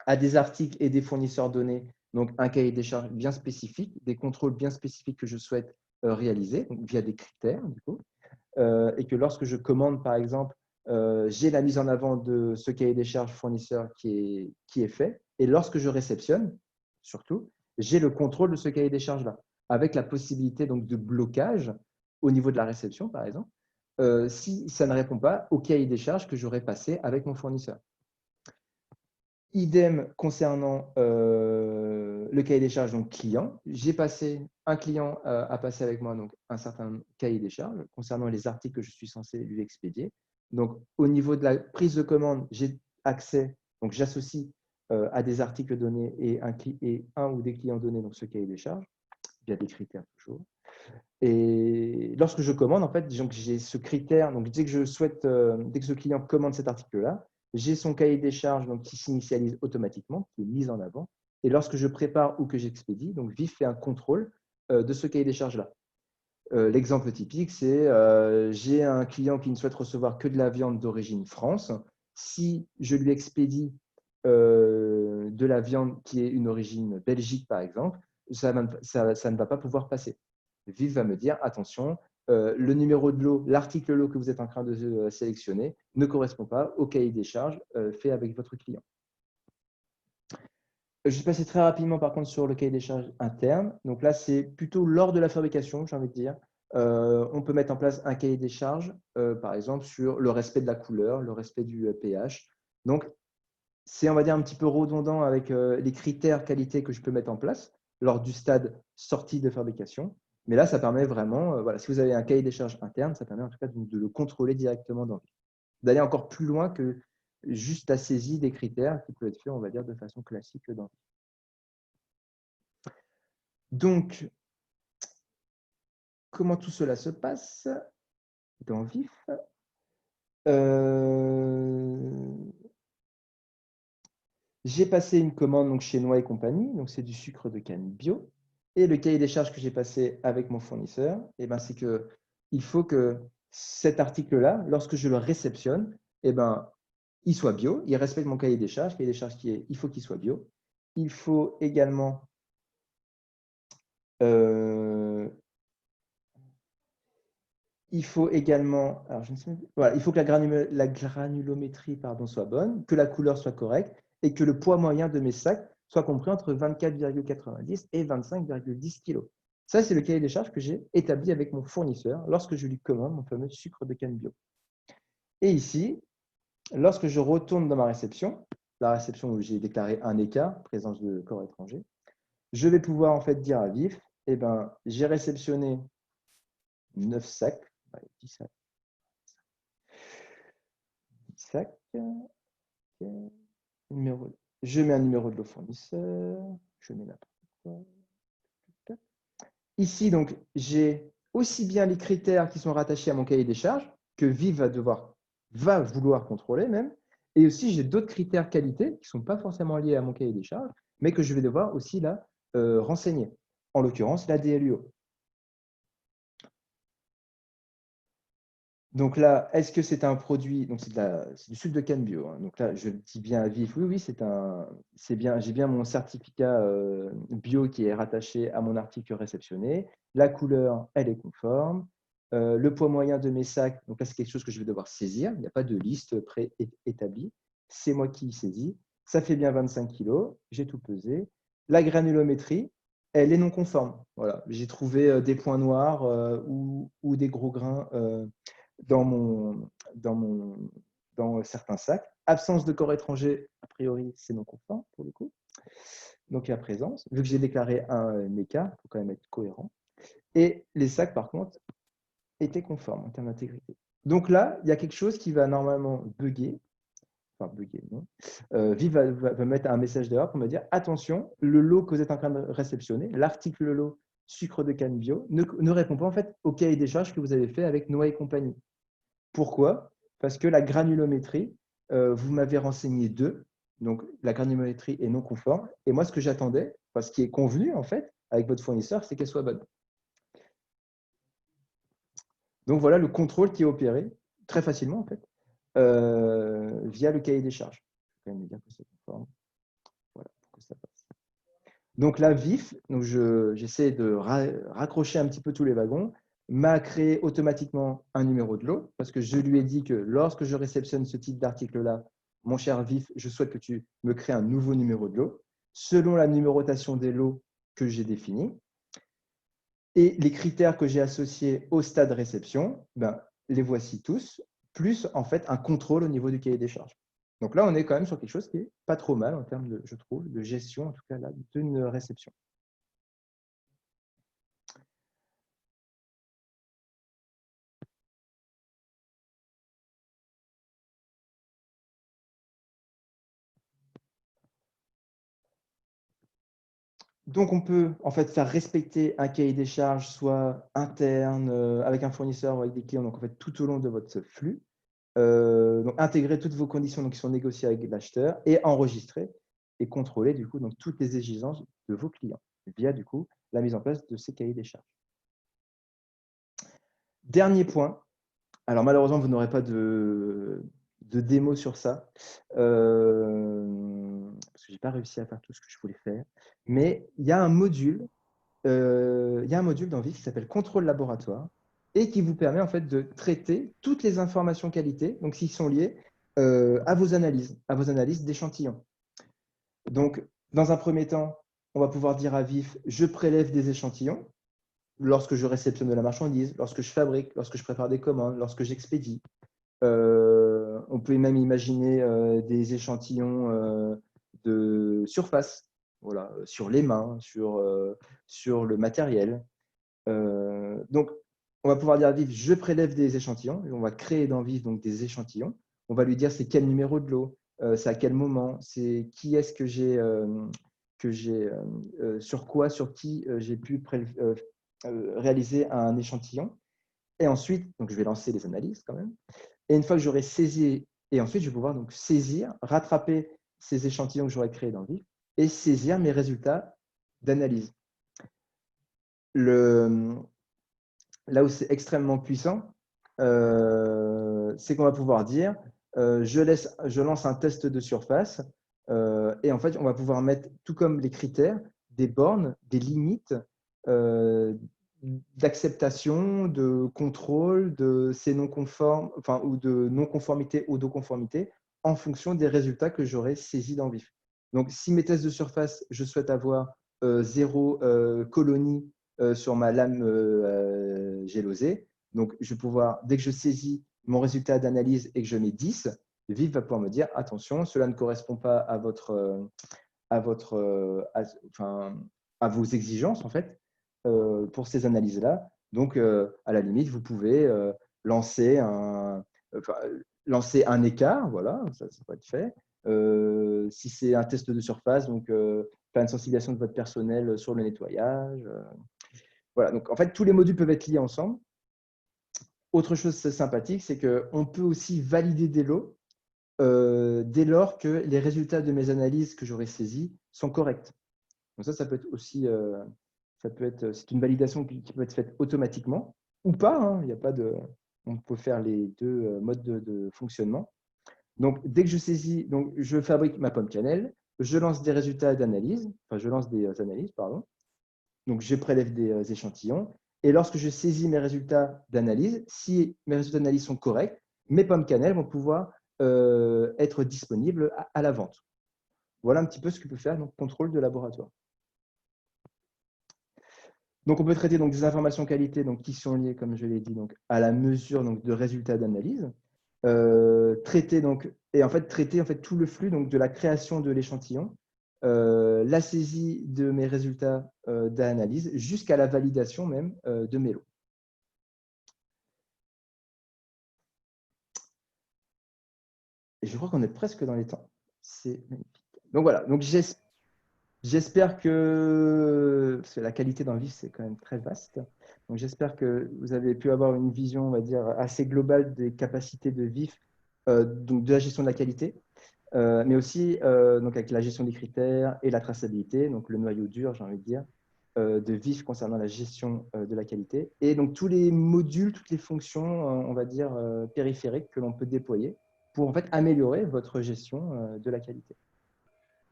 à des articles et des fournisseurs donnés, donc un cahier des charges bien spécifique, des contrôles bien spécifiques que je souhaite réaliser, donc via des critères, du coup, et que lorsque je commande, par exemple, j'ai la mise en avant de ce cahier des charges fournisseur qui est fait, et lorsque je réceptionne, surtout, j'ai le contrôle de ce cahier des charges-là, avec la possibilité donc, de blocage au niveau de la réception, par exemple, si ça ne répond pas au cahier des charges que j'aurais passé avec mon fournisseur. Idem concernant le cahier des charges donc client. J'ai passé un client à passer avec moi donc un certain cahier des charges concernant les articles que je suis censé lui expédier. Donc au niveau de la prise de commande, j'ai accès, donc j'associe à des articles donnés et un ou des clients donnés donc ce cahier des charges via des critères toujours. Et lorsque je commande, en fait, j'ai ce critère. Donc dès que ce client commande cet article-là, j'ai son cahier des charges donc, qui s'initialise automatiquement, qui est mis en avant. Et lorsque je prépare ou que j'expédie, donc VIF fait un contrôle de ce cahier des charges-là. L'exemple typique, c'est j'ai un client qui ne souhaite recevoir que de la viande d'origine France. Si je lui expédie de la viande qui est une origine Belgique, par exemple, ça ne va pas pouvoir passer. VIF va me dire, attention, le numéro de lot, l'article lot que vous êtes en train de sélectionner ne correspond pas au cahier des charges fait avec votre client. Je vais passer très rapidement, par contre, sur le cahier des charges interne. Donc là, c'est plutôt lors de la fabrication, j'ai envie de dire. On peut mettre en place un cahier des charges, par exemple, sur le respect de la couleur, le respect du pH. Donc, c'est, on va dire, un petit peu redondant avec les critères qualité que je peux mettre en place lors du stade sortie de fabrication. Mais là, ça permet vraiment, voilà, si vous avez un cahier des charges interne, ça permet en tout cas de le contrôler directement dans VIF. D'aller encore plus loin que juste la saisie des critères qui peut être fait, on va dire, de façon classique dans VIF. Donc, comment tout cela se passe dans VIF? J'ai passé une commande donc, chez Noix et compagnie, donc c'est du sucre de canne bio. Et le cahier des charges que j'ai passé avec mon fournisseur, eh ben, c'est qu'il faut que cet article-là, lorsque je le réceptionne, eh ben, il soit bio, il respecte mon cahier des charges qui est, il faut qu'il soit bio. Il faut également alors je ne sais pas, voilà, il faut que la granulométrie pardon, soit bonne, que la couleur soit correcte et que le poids moyen de mes sacs soit compris entre 24,90 et 25,10 kg. Ça, c'est le cahier des charges que j'ai établi avec mon fournisseur lorsque je lui commande mon fameux sucre de canne bio. Et ici, lorsque je retourne dans ma réception, la réception où j'ai déclaré un écart, présence de corps étranger, je vais pouvoir en fait dire à VIF, eh ben, j'ai réceptionné 9 sacs, 10 sacs, numéro, je mets un numéro de lot fournisseur, je mets n'importe quoi. Ici, donc, j'ai aussi bien les critères qui sont rattachés à mon cahier des charges, que VIF va vouloir contrôler même, et aussi j'ai d'autres critères qualité qui ne sont pas forcément liés à mon cahier des charges, mais que je vais devoir aussi là renseigner. En l'occurrence, la DLUO. Donc là, est-ce que c'est un produit, donc c'est du sucre de canne bio, hein. Donc là, je dis bien à VIF, oui, c'est bien, j'ai bien mon certificat bio qui est rattaché à mon article réceptionné. La couleur, elle est conforme. Le poids moyen de mes sacs, donc là, c'est quelque chose que je vais devoir saisir. Il n'y a pas de liste préétablie. C'est moi qui saisis. Ça fait bien 25 kg. J'ai tout pesé. La granulométrie, elle est non conforme. Voilà. J'ai trouvé des points noirs ou des gros grains dans certains sacs. Absence de corps étranger, a priori, c'est non conforme pour le coup. Donc, il y a présence. Vu que j'ai déclaré un écart, il faut quand même être cohérent. Et les sacs, par contre, étaient conformes en termes d'intégrité. Donc là, il y a quelque chose qui va normalement bugger. Enfin, bugger, non. VIF va mettre un message d'erreur pour me dire attention, le lot que vous êtes en train de réceptionner, l'article lot sucre de canne bio, ne répond pas en fait au cahier des charges que vous avez fait avec Noix et compagnie. Pourquoi? Parce que la granulométrie, vous m'avez renseigné 2, donc la granulométrie est non conforme. Et moi, ce que j'attendais, ce qui est convenu en fait avec votre fournisseur, c'est qu'elle soit bonne. Donc voilà le contrôle qui est opéré très facilement en fait via le cahier des charges. Je vais quand même dire que c'est conforme. Voilà, pour que ça passe. Donc là, VIF, donc j'essaie de raccrocher un petit peu tous les wagons, m'a créé automatiquement un numéro de lot, parce que je lui ai dit que lorsque je réceptionne ce type d'article-là, mon cher VIF, je souhaite que tu me crées un nouveau numéro de lot, selon la numérotation des lots que j'ai définie. Et les critères que j'ai associés au stade réception, ben, les voici tous, plus en fait un contrôle au niveau du cahier des charges. Donc là, on est quand même sur quelque chose qui n'est pas trop mal en termes, je trouve, de gestion, en tout cas là, d'une réception. Donc, on peut en fait faire respecter un cahier des charges, soit interne, avec un fournisseur ou avec des clients, donc en fait tout au long de votre flux. Donc, intégrer toutes vos conditions donc, qui sont négociées avec l'acheteur et enregistrer et contrôler du coup donc, toutes les exigences de vos clients via du coup la mise en place de ces cahiers des charges. Dernier point. Alors malheureusement, vous n'aurez pas de démo sur ça parce que je n'ai pas réussi à faire tout ce que je voulais faire. Mais il y a un module, dans Vif qui s'appelle Contrôle laboratoire et qui vous permet en fait de traiter toutes les informations qualité, donc s'ils sont liés à vos analyses d'échantillons. Donc, dans un premier temps, on va pouvoir dire à Vif, je prélève des échantillons lorsque je réceptionne de la marchandise, lorsque je fabrique, lorsque je prépare des commandes, lorsque j'expédie. On peut même imaginer des échantillons de surface, voilà, sur les mains, sur le matériel. Donc, on va pouvoir dire à Vif, je prélève des échantillons. Et on va créer dans Vif donc, des échantillons. On va lui dire c'est quel numéro de lot, c'est à quel moment, c'est qui est-ce que j'ai, sur quoi, sur qui j'ai pu réaliser un échantillon. Et ensuite, donc, je vais lancer les analyses quand même. Et une fois que j'aurai saisi, et ensuite, je vais pouvoir donc saisir, rattraper ces échantillons que j'aurai créés dans Vif et saisir mes résultats d'analyse. Là où c'est extrêmement puissant, c'est qu'on va pouvoir dire je lance un test de surface et en fait, on va pouvoir mettre, tout comme les critères, des bornes, des limites d'acceptation, de contrôle de ces non-conformes, enfin, ou de non-conformité ou de conformité en fonction des résultats que j'aurai saisis dans Vif. Donc, si mes tests de surface, je souhaite avoir 0 colonie sur ma lame gélosée, donc je vais pouvoir, dès que je saisis mon résultat d'analyse et que je mets 10, Vif va pouvoir me dire attention, cela ne correspond pas à vos exigences en fait pour ces analyses-là. Donc, à la limite, vous pouvez lancer un écart, voilà, ça peut être fait. Si c'est un test de surface, donc faire une sensibilisation de votre personnel sur le nettoyage. Voilà, donc en fait, tous les modules peuvent être liés ensemble. Autre chose sympathique, c'est qu'on peut aussi valider des lots dès lors que les résultats de mes analyses que j'aurai saisies sont corrects. Donc ça peut être aussi, c'est une validation qui peut être faite automatiquement ou pas. Hein, il y a pas de, on peut faire les deux modes de fonctionnement. Donc dès que je saisis, donc je fabrique ma pomme cannelle, je lance des résultats d'analyse, enfin je lance des analyses, pardon. Donc je prélève des échantillons et lorsque je saisis mes résultats d'analyse, si mes résultats d'analyse sont corrects, mes pommes cannelle vont pouvoir être disponibles à la vente. Voilà un petit peu ce que peut faire le contrôle de laboratoire. Donc, on peut traiter donc, des informations qualité donc, qui sont liées, comme je l'ai dit, donc, à la mesure donc, de résultats d'analyse. Traiter tout le flux donc, de la création de l'échantillon, la saisie de mes résultats d'analyse, jusqu'à la validation même de mes lots. Et je crois qu'on est presque dans les temps. C'est magnifique. Donc voilà, donc j'espère que, parce que la qualité dans le Vif, c'est quand même très vaste. Donc, j'espère que vous avez pu avoir une vision, on va dire, assez globale des capacités de Vif, donc de la gestion de la qualité, mais aussi donc avec la gestion des critères et la traçabilité, donc le noyau dur, j'ai envie de dire, de Vif concernant la gestion de la qualité. Et donc, tous les modules, toutes les fonctions, on va dire, périphériques que l'on peut déployer pour en fait améliorer votre gestion de la qualité.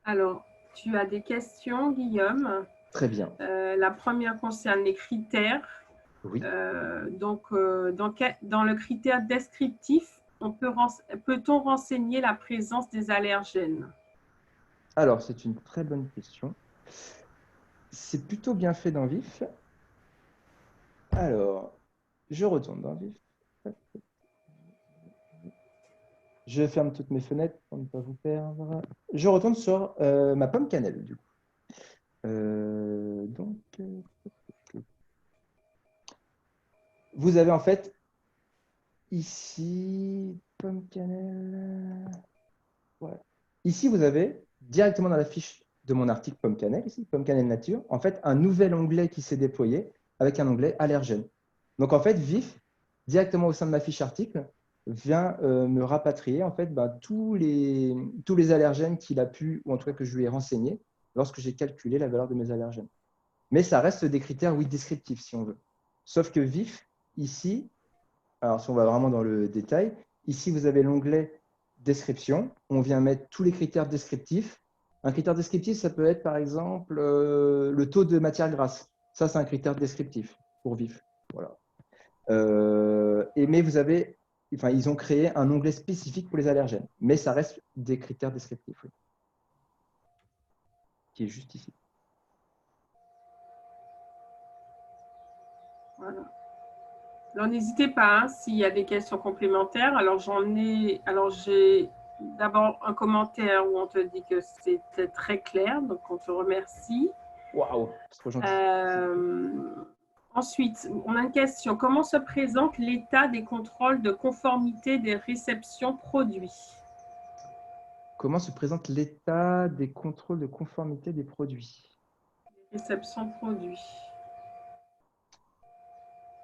Alors, tu as des questions, Guillaume? Très bien. La première concerne les critères. Oui. Donc, dans le critère descriptif, peut-on renseigner la présence des allergènes? Alors, c'est une très bonne question. C'est plutôt bien fait dans Vif. Alors, je retourne dans Vif. Je ferme toutes mes fenêtres pour ne pas vous perdre. Je retourne sur ma pomme cannelle, du coup. Vous avez en fait ici, pomme cannelle. Voilà. Ici, vous avez directement dans la fiche de mon article pomme cannelle, ici, pomme cannelle nature, en fait, un nouvel onglet qui s'est déployé avec un onglet allergène. Donc, en fait, Vif, directement au sein de ma fiche article, vient me rapatrier en fait tous les allergènes qu'il a pu, ou en tout cas que je lui ai renseigné lorsque j'ai calculé la valeur de mes allergènes. Mais ça reste des critères, oui, descriptifs si on veut. Sauf que VIF, ici, alors si on va vraiment dans le détail, ici vous avez l'onglet description. On vient mettre tous les critères descriptifs. Un critère descriptif, ça peut être par exemple le taux de matière grasse. Ça, c'est un critère descriptif pour VIF. Voilà. Mais ils ont créé un onglet spécifique pour les allergènes. Mais ça reste des critères descriptifs, oui, qui est juste ici. Voilà. Alors, n'hésitez pas hein, s'il y a des questions complémentaires. Alors, j'ai d'abord un commentaire où on te dit que c'était très clair, donc on te remercie. Waouh, c'est trop gentil. Ensuite, on a une question. Comment se présente l'état des contrôles de conformité des réceptions produits? Comment se présente l'état des contrôles de conformité des produits? Réception produits.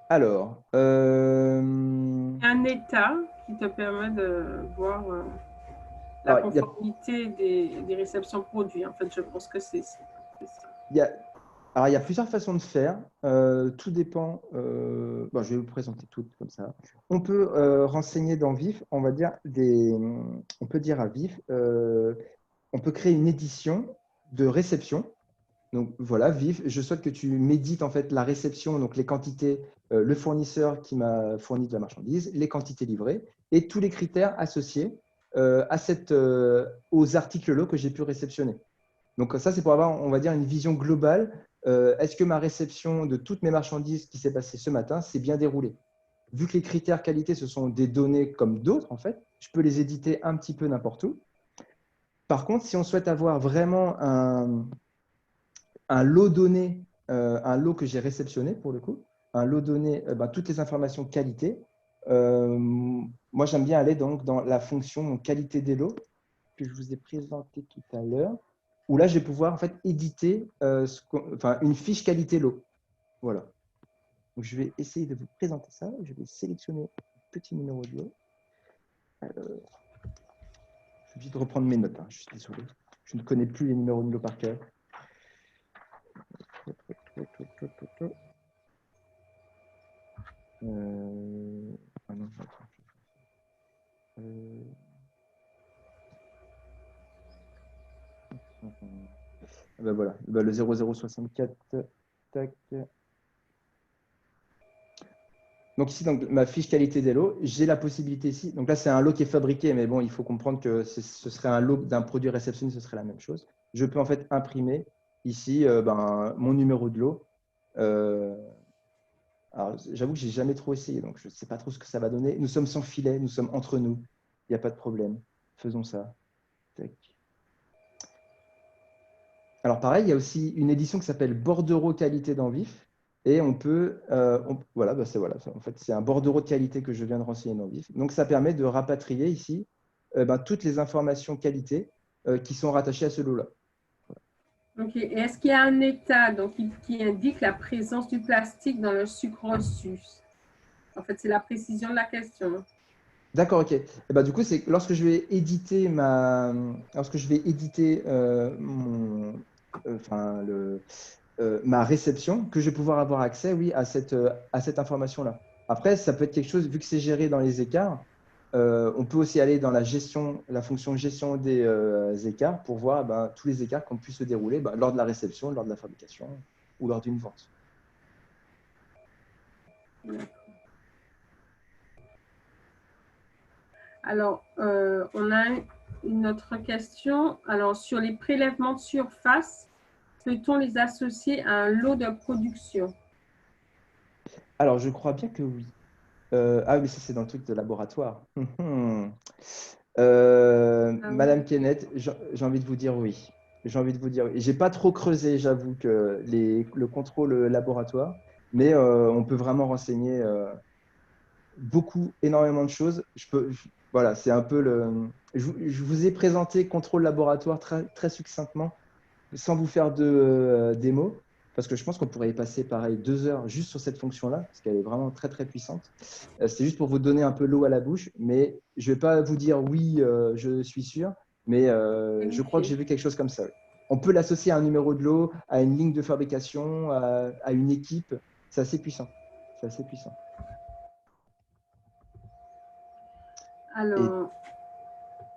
Alors, Un état qui te permet de voir la conformité des réceptions produits. En fait, je pense que c'est ça. Alors, il y a plusieurs façons de faire. Tout dépend. Je vais vous présenter toutes comme ça. On peut renseigner dans VIF, on va dire on peut dire à VIF, on peut créer une édition de réception. Donc voilà, VIF, je souhaite que tu m'édites en fait la réception, donc les quantités, le fournisseur qui m'a fourni de la marchandise, les quantités livrées et tous les critères associés aux articles lots que j'ai pu réceptionner. Donc ça, c'est pour avoir, on va dire, une vision globale. Est-ce que ma réception de toutes mes marchandises qui s'est passée ce matin s'est bien déroulée? Vu que les critères qualité, ce sont des données comme d'autres, en fait, je peux les éditer un petit peu n'importe où. Par contre, si on souhaite avoir vraiment un lot donné, un lot que j'ai réceptionné pour le coup, un lot donné, toutes les informations qualité, moi j'aime bien aller donc dans la fonction qualité des lots que je vous ai présenté tout à l'heure, où là je vais pouvoir en fait éditer une fiche qualité lot. Voilà. Donc je vais essayer de vous présenter ça. Je vais sélectionner un petit numéro de lot. Alors, je vais vite reprendre mes notes. Je suis désolé. Je ne connais plus les numéros de lot par cœur. Ah non, attends. Voilà, le 0064. Tac. Donc ici, donc, ma fiche qualité des lots, j'ai la possibilité ici. Donc là, c'est un lot qui est fabriqué, mais bon, il faut comprendre que ce serait un lot d'un produit réceptionné, ce serait la même chose. Je peux en fait imprimer ici mon numéro de lot. Alors, j'avoue que je n'ai jamais trop essayé, donc je ne sais pas trop ce que ça va donner. Nous sommes sans filet, nous sommes entre nous. Il n'y a pas de problème. Faisons ça. Tac. Alors pareil, il y a aussi une édition qui s'appelle bordereau qualité dans VIF. Et on peut, voilà, en fait, c'est un bordereau de qualité que je viens de renseigner dans VIF. Donc, ça permet de rapatrier ici toutes les informations qualité qui sont rattachées à ce lot-là. Voilà. Ok. Est-ce qu'il y a un état donc, qui indique la présence du plastique dans le sucre reçu? En fait, c'est la précision de la question. D'accord, ok. Et du coup, c'est lorsque je vais éditer ma réception que je vais pouvoir avoir accès, oui, à cette information-là. Après, ça peut être quelque chose, vu que c'est géré dans les écarts, on peut aussi aller dans la fonction gestion des écarts pour voir tous les écarts qui ont pu se dérouler lors de la réception, lors de la fabrication ou lors d'une vente. Alors, on a une autre question. Alors, sur les prélèvements de surface, peut-on les associer à un lot de production? Alors, je crois bien que oui. Mais ça, c'est dans le truc de laboratoire. Madame Kenneth, j'ai envie de vous dire oui. J'ai envie de vous dire oui. J'ai pas trop creusé, j'avoue, que le contrôle laboratoire, mais on peut vraiment renseigner énormément de choses. Voilà, c'est un peu je vous ai présenté contrôle laboratoire très, très succinctement, sans vous faire de démo. parce que je pense qu'on pourrait y passer pareil 2 heures juste sur cette fonction-là, parce qu'elle est vraiment très très puissante. C'est juste pour vous donner un peu l'eau à la bouche, mais je ne vais pas vous dire oui, je suis sûr, mais je crois que Vérifier. j'ai vu quelque chose comme ça. Oui. On peut l'associer à un numéro de lot, à une ligne de fabrication, à une équipe. C'est assez puissant. C'est assez puissant. Et Alors,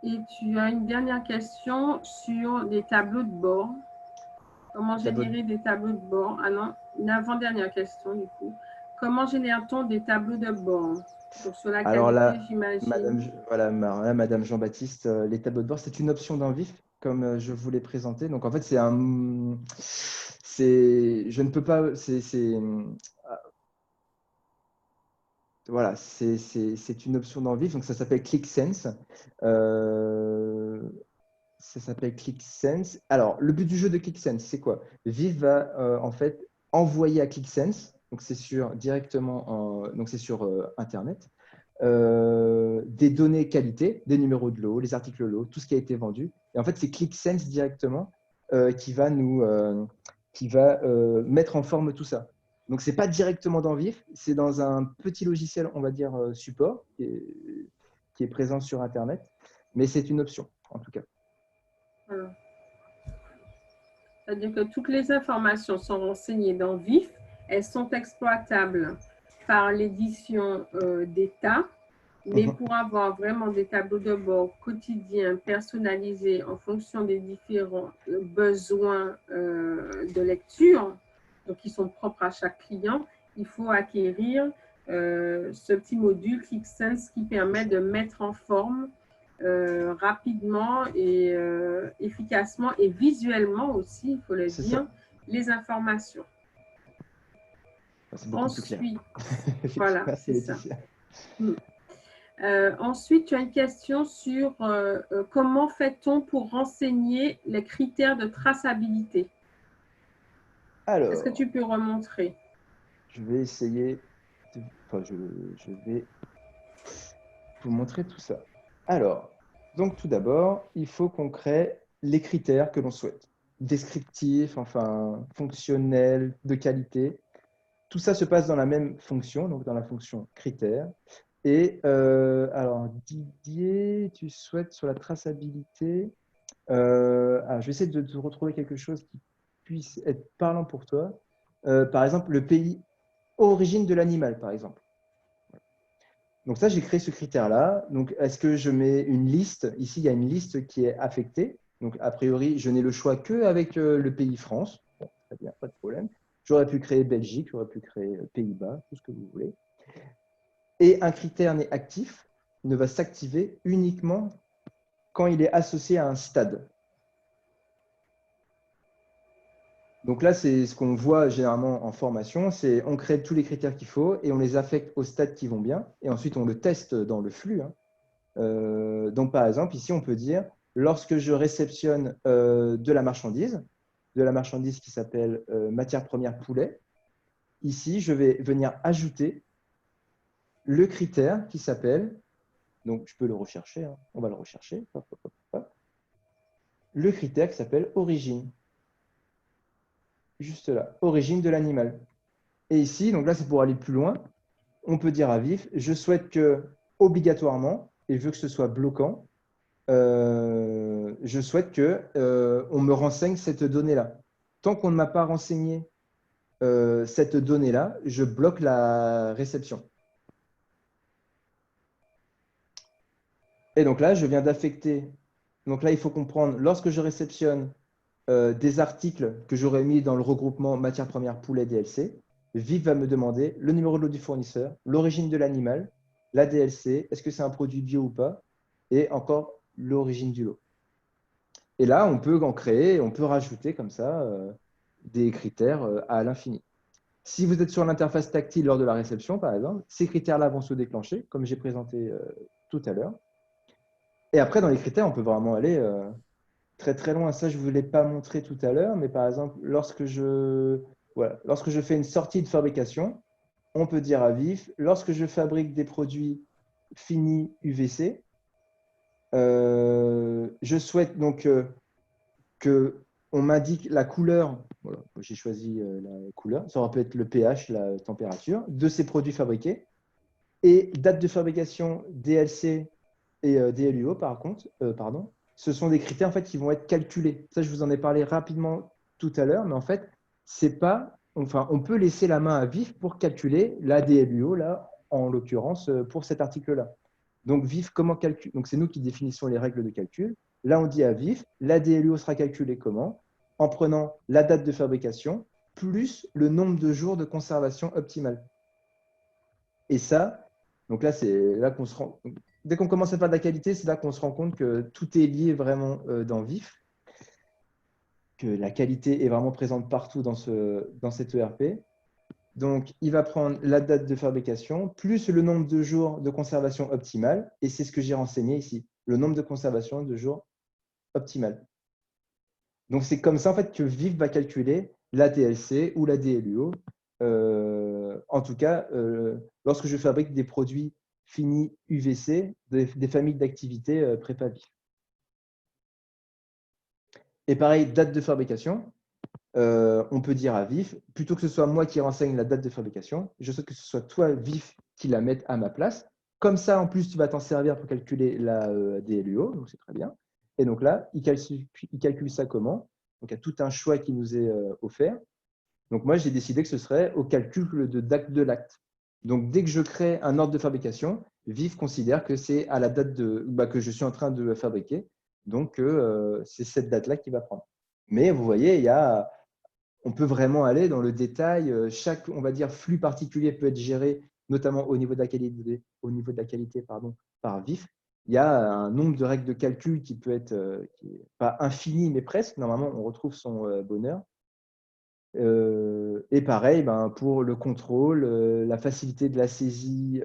et tu as une dernière question sur les tableaux de bord. Comment générer des tableaux de bord? Ah non, une avant-dernière question du coup. Comment génère-t-on des tableaux de bord? Donc sur la alors qualité, là, j'imagine. voilà, Madame Jean-Baptiste, les tableaux de bord, c'est une option dans Vif, comme je vous l'ai présenté. Donc en fait, je ne peux pas, voilà, c'est une option dans Vif, donc ça s'appelle ClickSense. Ça s'appelle ClickSense. Alors, le but du jeu de ClickSense, c'est quoi? Viv va en fait envoyer à ClickSense, donc c'est donc c'est sur Internet, des données qualité, des numéros de lot, les articles lot, tout ce qui a été vendu. Et en fait, c'est ClickSense directement qui va mettre en forme tout ça. Donc, c'est pas directement dans Vif, c'est dans un petit logiciel, on va dire support, qui est présent sur Internet, mais c'est une option en tout cas. Voilà. C'est-à-dire que toutes les informations sont renseignées dans VIF, elles sont exploitables par l'édition d'État, mais pour avoir vraiment des tableaux de bord quotidiens personnalisés en fonction des différents besoins de lecture, donc qui sont propres à chaque client, il faut acquérir ce petit module ClickSense qui permet de mettre en forme rapidement et efficacement et visuellement aussi, il faut le C'est ça. dire, les informations. C'est beaucoup plus clair. Ensuite, voilà, Merci c'est ça. Laetitia. Ensuite, tu as une question sur comment fait-on pour renseigner les critères de traçabilité? Est-ce que tu Alors, peux remontrer? je vais essayer enfin, je vais vous montrer tout ça. Alors, donc tout d'abord, il faut qu'on crée les critères que l'on souhaite. Descriptifs, enfin, fonctionnels, de qualité. Tout ça se passe dans la même fonction, donc dans la fonction critères. Et alors, Didier, tu souhaites sur la traçabilité. Je vais essayer de te retrouver quelque chose qui puisse être parlant pour toi. Par exemple, le pays origine de l'animal, par exemple. Donc ça, j'ai créé ce critère-là. Donc, est-ce que je mets une liste? Ici, il y a une liste qui est affectée. Donc, a priori, je n'ai le choix qu'avec le pays France. Bon, très bien, pas de problème. J'aurais pu créer Belgique, j'aurais pu créer Pays-Bas, tout ce que vous voulez. Et un critère n'est actif, ne va s'activer uniquement quand il est associé à un stade. Donc là, c'est ce qu'on voit généralement en formation, c'est on crée tous les critères qu'il faut et on les affecte au stade qui vont bien. Et ensuite, on le teste dans le flux. Donc, par exemple, ici, on peut dire, lorsque je réceptionne de la marchandise qui s'appelle matière première poulet, ici, je vais venir ajouter le critère qui s'appelle, donc je peux le rechercher, hein, on va le rechercher, hop, hop, hop, hop, le critère qui s'appelle origine, juste là, origine de l'animal. Et ici, donc là, c'est pour aller plus loin, on peut dire à vif, je souhaite que, obligatoirement, et je veux que ce soit bloquant, je souhaite que on me renseigne cette donnée-là. Tant qu'on ne m'a pas renseigné cette donnée-là, je bloque la réception. Et donc là, je viens d'affecter. Donc là, il faut comprendre, lorsque je réceptionne des articles que j'aurais mis dans le regroupement matière première poulet DLC, Viv va me demander le numéro de lot du fournisseur, l'origine de l'animal, la DLC, est-ce que c'est un produit bio ou pas, et encore l'origine du lot. Et là, on peut en créer, on peut rajouter comme ça des critères à l'infini. Si vous êtes sur l'interface tactile lors de la réception, par exemple, ces critères-là vont se déclencher, comme j'ai présenté tout à l'heure. Et après, dans les critères, on peut vraiment aller très très loin. Ça, je ne vous l'ai pas montré tout à l'heure, mais par exemple, lorsque je fais une sortie de fabrication, on peut dire à vif, lorsque je fabrique des produits finis UVC, je souhaite donc que on m'indique la couleur, voilà, j'ai choisi la couleur, ça aurait pu être le pH, la température, de ces produits fabriqués, et date de fabrication DLC et DLUO, pardon, ce sont des critères en fait, qui vont être calculés. Ça, je vous en ai parlé rapidement tout à l'heure, mais en fait, c'est pas, enfin, on peut laisser la main à vif pour calculer la DLUO, là, en l'occurrence, pour cet article-là. Donc, vif, comment calculer? Donc, c'est nous qui définissons les règles de calcul. Là, on dit à vif, la DLUO sera calculée comment? En prenant la date de fabrication plus le nombre de jours de conservation optimale. Et ça, donc là, c'est là qu'on se rend. Dès qu'on commence à faire de la qualité, c'est là qu'on se rend compte que tout est lié vraiment dans Vif, que la qualité est vraiment présente partout dans cet ERP. Donc, il va prendre la date de fabrication plus le nombre de jours de conservation optimale. Et c'est ce que j'ai renseigné ici, le nombre de conservation de jours optimal. Donc, c'est comme ça en fait, que Vif va calculer la DLC ou la DLUO. En tout cas, lorsque je fabrique des produits finis UVC, des familles d'activités prépa Vif. Et pareil, date de fabrication. On peut dire à Vif, plutôt que ce soit moi qui renseigne la date de fabrication, je souhaite que ce soit toi, Vif, qui la mette à ma place. Comme ça, en plus, tu vas t'en servir pour calculer la DLUO, donc c'est très bien. Et donc là, il calcule ça comment? Donc il y a tout un choix qui nous est offert. Donc moi, j'ai décidé que ce serait au calcul de l'acte. Donc dès que je crée un ordre de fabrication, Vif considère que c'est à la date que je suis en train de fabriquer. Donc c'est cette date-là qu'il va prendre. Mais vous voyez, on peut vraiment aller dans le détail. Chaque, on va dire, flux particulier peut être géré, notamment au niveau de la qualité, par Vif. Il y a un nombre de règles de calcul qui peut être qui est pas infini, mais presque. Normalement, on retrouve son bonheur. Et pareil, pour le contrôle, la facilité de la saisie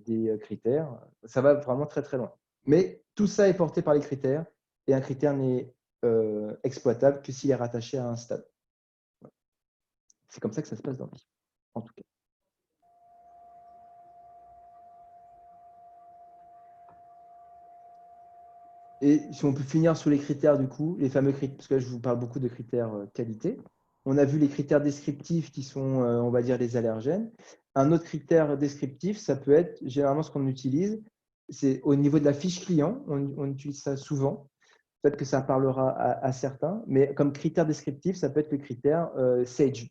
des critères, ça va vraiment très très loin. Mais tout ça est porté par les critères et un critère n'est exploitable que s'il est rattaché à un stade. C'est comme ça que ça se passe dans Vif, en tout cas. Et si on peut finir sur les critères, du coup, les fameux critères, parce que là, je vous parle beaucoup de critères qualité. On a vu les critères descriptifs qui sont, on va dire, les allergènes. Un autre critère descriptif, ça peut être généralement ce qu'on utilise, c'est au niveau de la fiche client, on utilise ça souvent. Peut-être que ça parlera à certains, mais comme critère descriptif, ça peut être le critère SAGE,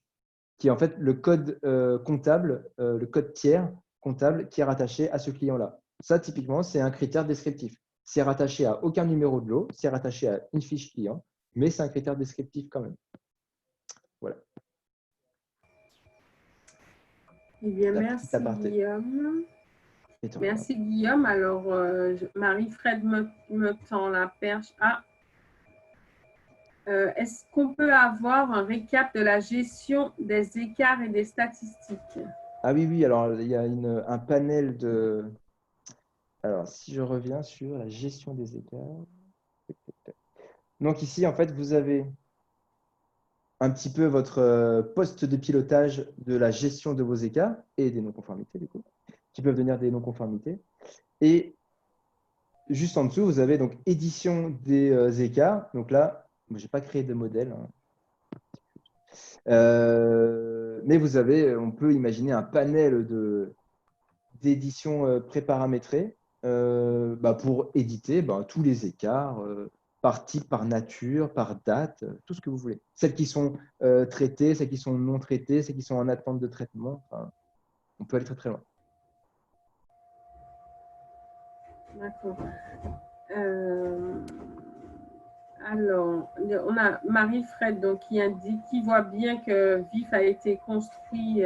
qui est en fait le code comptable, le code tiers comptable qui est rattaché à ce client-là. Ça, typiquement, c'est un critère descriptif. C'est rattaché à aucun numéro de lot, c'est rattaché à une fiche client, mais c'est un critère descriptif quand même. Voilà. Eh bien, merci Guillaume. Merci Guillaume. Alors, Marie-Fred me tend la perche. Est-ce qu'on peut avoir un récap de la gestion des écarts et des statistiques? Ah oui, oui, alors il y a un panel de... Alors, si je reviens sur la gestion des écarts. Donc ici, en fait, vous avez un petit peu votre poste de pilotage de la gestion de vos écarts et des non-conformités, du coup, qui peuvent devenir des non-conformités. Et juste en dessous, vous avez donc édition des écarts. Donc là, je n'ai pas créé de modèle, hein. Mais vous avez, on peut imaginer un panel d'édition préparamétrée pour éditer tous les écarts par type, par nature, par date, tout ce que vous voulez. Celles qui sont traitées, celles qui sont non traitées, celles qui sont en attente de traitement. Enfin, on peut aller très très loin. D'accord. Alors, on a Marie-Fred qui voit bien que Vif a été construit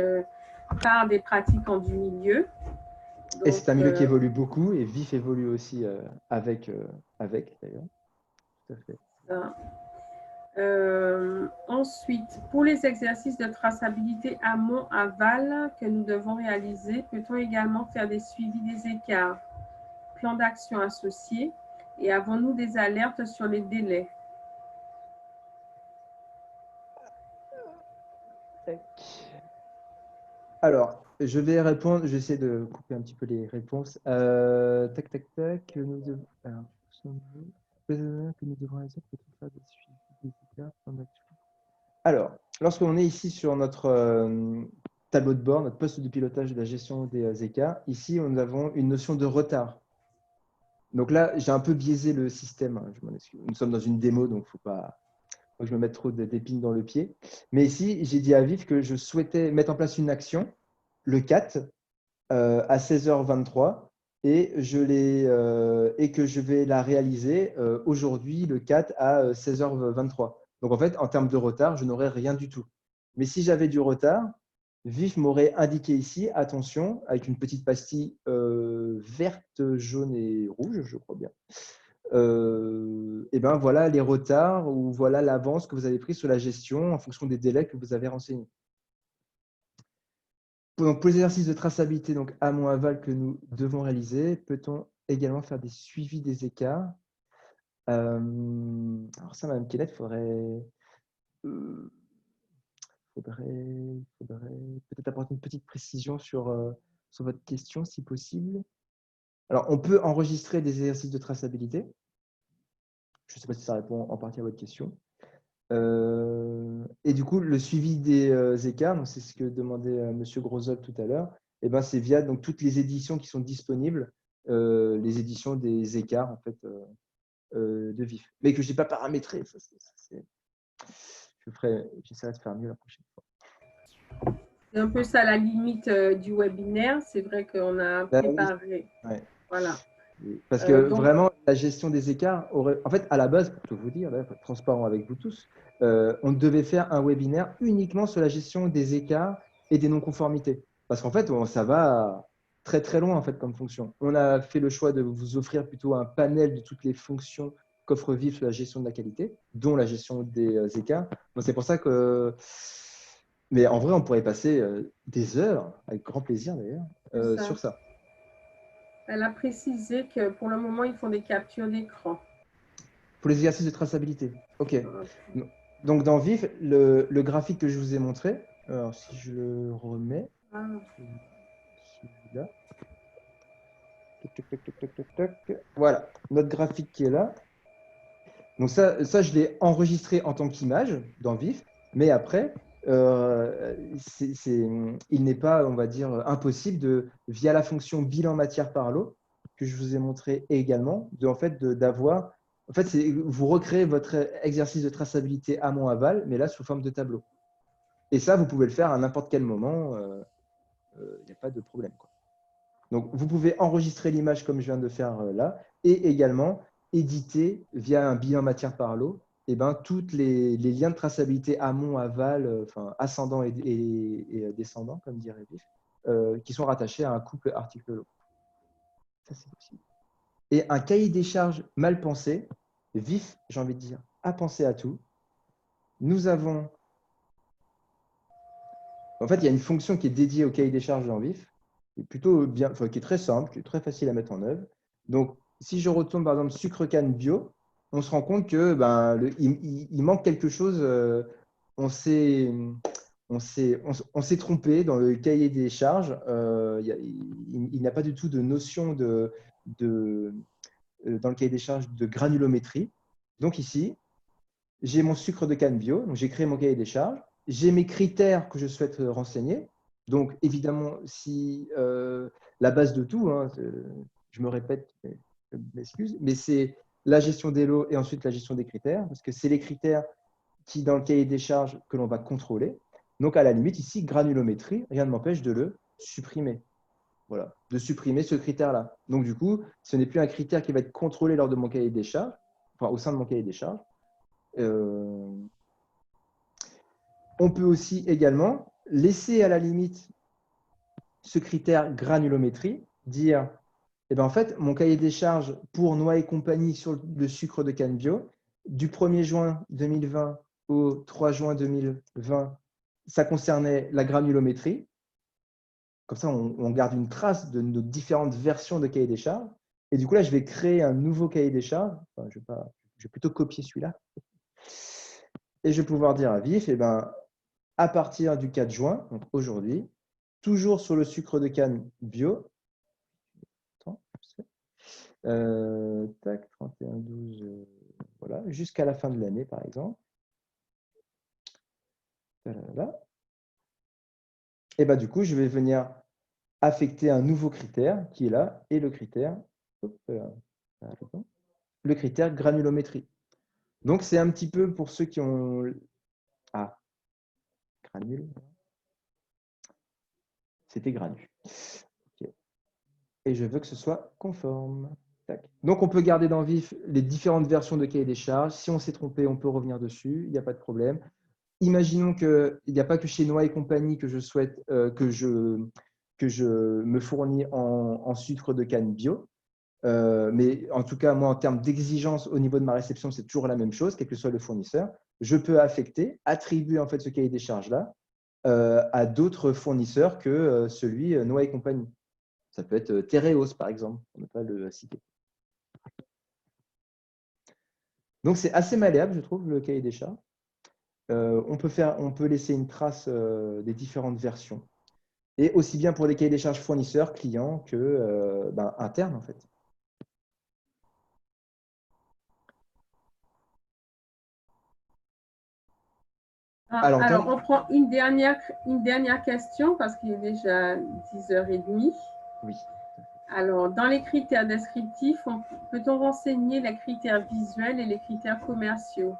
par des pratiquants du milieu. Donc, et c'est un milieu qui évolue beaucoup et Vif évolue aussi avec d'ailleurs. Tout à fait. Ensuite, pour les exercices de traçabilité amont-aval que nous devons réaliser, peut-on également faire des suivis des écarts, plan d'action associé, et avons-nous des alertes sur les délais? Alors, je vais répondre, je vais essayer de couper un petit peu les réponses. Tac, tac, tac. Nous devons réaliser, peut-on faire des suivis des Alors, lorsqu'on est ici sur notre tableau de bord, notre poste de pilotage de la gestion des écarts, ici, nous avons une notion de retard. Donc là, j'ai un peu biaisé le système. Je m'en excuse. Nous sommes dans une démo, donc il ne faut pas que je me mette trop d'épines dans le pied. Mais ici, j'ai dit à Vif que je souhaitais mettre en place une action, le 4, à 16h23, et que je vais la réaliser aujourd'hui, le 4, à 16h23. Donc en fait, en termes de retard, je n'aurai rien du tout. Mais si j'avais du retard, Vif m'aurait indiqué ici, attention, avec une petite pastille verte, jaune et rouge, je crois bien. Et ben voilà les retards ou voilà l'avance que vous avez pris sur la gestion en fonction des délais que vous avez renseignés. Donc, pour les exercices de traçabilité donc amont-aval que nous devons réaliser, peut-on également faire des suivis des écarts? Alors ça, Madame Kenneth, faudrait peut-être apporter une petite précision sur votre question, si possible. Alors, on peut enregistrer des exercices de traçabilité. Je ne sais pas si ça répond en partie à votre question. Et du coup, le suivi des écarts, c'est ce que demandait Monsieur Grosol tout à l'heure, et ben, c'est via donc, toutes les éditions qui sont disponibles, les éditions des écarts en fait, de Vif. Mais que je n'ai pas paramétré. J'essaierai de faire mieux la prochaine fois. C'est un peu ça la limite du webinaire. C'est vrai qu'on a préparé. Oui. Ouais. Voilà. Parce que vraiment, la gestion des écarts aurait… En fait, à la base, pour tout vous dire, pour être transparent avec vous tous, on devait faire un webinaire uniquement sur la gestion des écarts et des non-conformités. Parce qu'en fait, ça va très très loin en fait, comme fonction. On a fait le choix de vous offrir plutôt un panel de toutes les fonctions qu'offre Vif sur la gestion de la qualité, dont la gestion des écarts. Donc, c'est pour ça que… Mais en vrai, on pourrait passer des heures, avec grand plaisir d'ailleurs, sur ça. Elle a précisé que pour le moment, ils font des captures d'écran. Pour les exercices de traçabilité. OK. Donc, dans Vif, le graphique que je vous ai montré, alors si je le remets, celui-là. Voilà, notre graphique qui est là. Donc, ça je l'ai enregistré en tant qu'image dans Vif, mais après, il n'est pas, on va dire, impossible via la fonction bilan matière par lot, que je vous ai montré également, d'avoir. En fait, vous recréez votre exercice de traçabilité amont-aval, mais là sous forme de tableau. Et ça, vous pouvez le faire à n'importe quel moment, il n'y a pas de problème, quoi. Donc, vous pouvez enregistrer l'image comme je viens de faire là, et également éditer via un bilan matière par lot tous les liens de traçabilité amont, aval, enfin ascendant et descendant, comme dirait Vif, qui sont rattachés à un couple article-lot. Ça, c'est possible. Et un cahier des charges mal pensé, Vif, j'ai envie de dire, a pensé à tout. Nous avons… En fait, il y a une fonction qui est dédiée au cahier des charges dans Vif, qui est plutôt bien, enfin, qui est très simple, qui est très facile à mettre en œuvre. Donc, si je retourne par exemple sucre canne bio, on se rend compte que il manque quelque chose. On s'est trompé dans le cahier des charges. Il n'y a pas du tout de notion dans le cahier des charges de granulométrie. Donc ici, j'ai mon sucre de canne bio, donc j'ai créé mon cahier des charges. J'ai mes critères que je souhaite renseigner. Donc, évidemment, si la base de tout, hein, je me répète, je m'excuse, mais c'est la gestion des lots et ensuite la gestion des critères, parce que c'est les critères qui, dans le cahier des charges, que l'on va contrôler. Donc, à la limite, ici, granulométrie, rien ne m'empêche de le supprimer. Voilà, de supprimer ce critère-là. Donc, du coup, ce n'est plus un critère qui va être contrôlé lors de mon cahier des charges, enfin, au sein de mon cahier des charges. On peut aussi également laisser à la limite ce critère granulométrie, dire en fait, mon cahier des charges pour noix et compagnie sur le sucre de canne bio, du 1er juin 2020 au 3 juin 2020, ça concernait la granulométrie. Comme ça, on garde une trace de nos différentes versions de cahier des charges. Et du coup, là, je vais créer un nouveau cahier des charges. Enfin, je vais plutôt copier celui-là. Et je vais pouvoir dire à Vif, à partir du 4 juin, donc aujourd'hui, toujours sur le sucre de canne bio, tac, 31-12, voilà, jusqu'à la fin de l'année, par exemple. Et bah, du coup, je vais venir affecter un nouveau critère qui est là, et le critère, le critère granulométrie. Donc, c'est un petit peu pour ceux qui ont... Ah, granule. C'était granu. Okay. Et je veux que ce soit conforme. Tac. Donc, on peut garder dans Vif les différentes versions de cahier des charges. Si on s'est trompé, on peut revenir dessus. Il n'y a pas de problème. Imaginons qu'il n'y a pas que chez Noix et compagnie que je souhaite que je me fournis en sucre de canne bio. Mais en tout cas, moi, en termes d'exigence au niveau de ma réception, c'est toujours la même chose, quel que soit le fournisseur. Je peux attribuer en fait ce cahier des charges-là à d'autres fournisseurs que celui Noix et compagnie. Ça peut être Tereos, par exemple, on ne peut pas le citer. Donc, c'est assez malléable, je trouve, le cahier des charges. On peut laisser une trace des différentes versions. Et aussi bien pour les cahiers des charges fournisseurs, clients, que internes, en fait. Alors, on prend une dernière question parce qu'il est déjà 10h30. Oui. Alors, dans les critères descriptifs, peut-on renseigner les critères visuels et les critères commerciaux?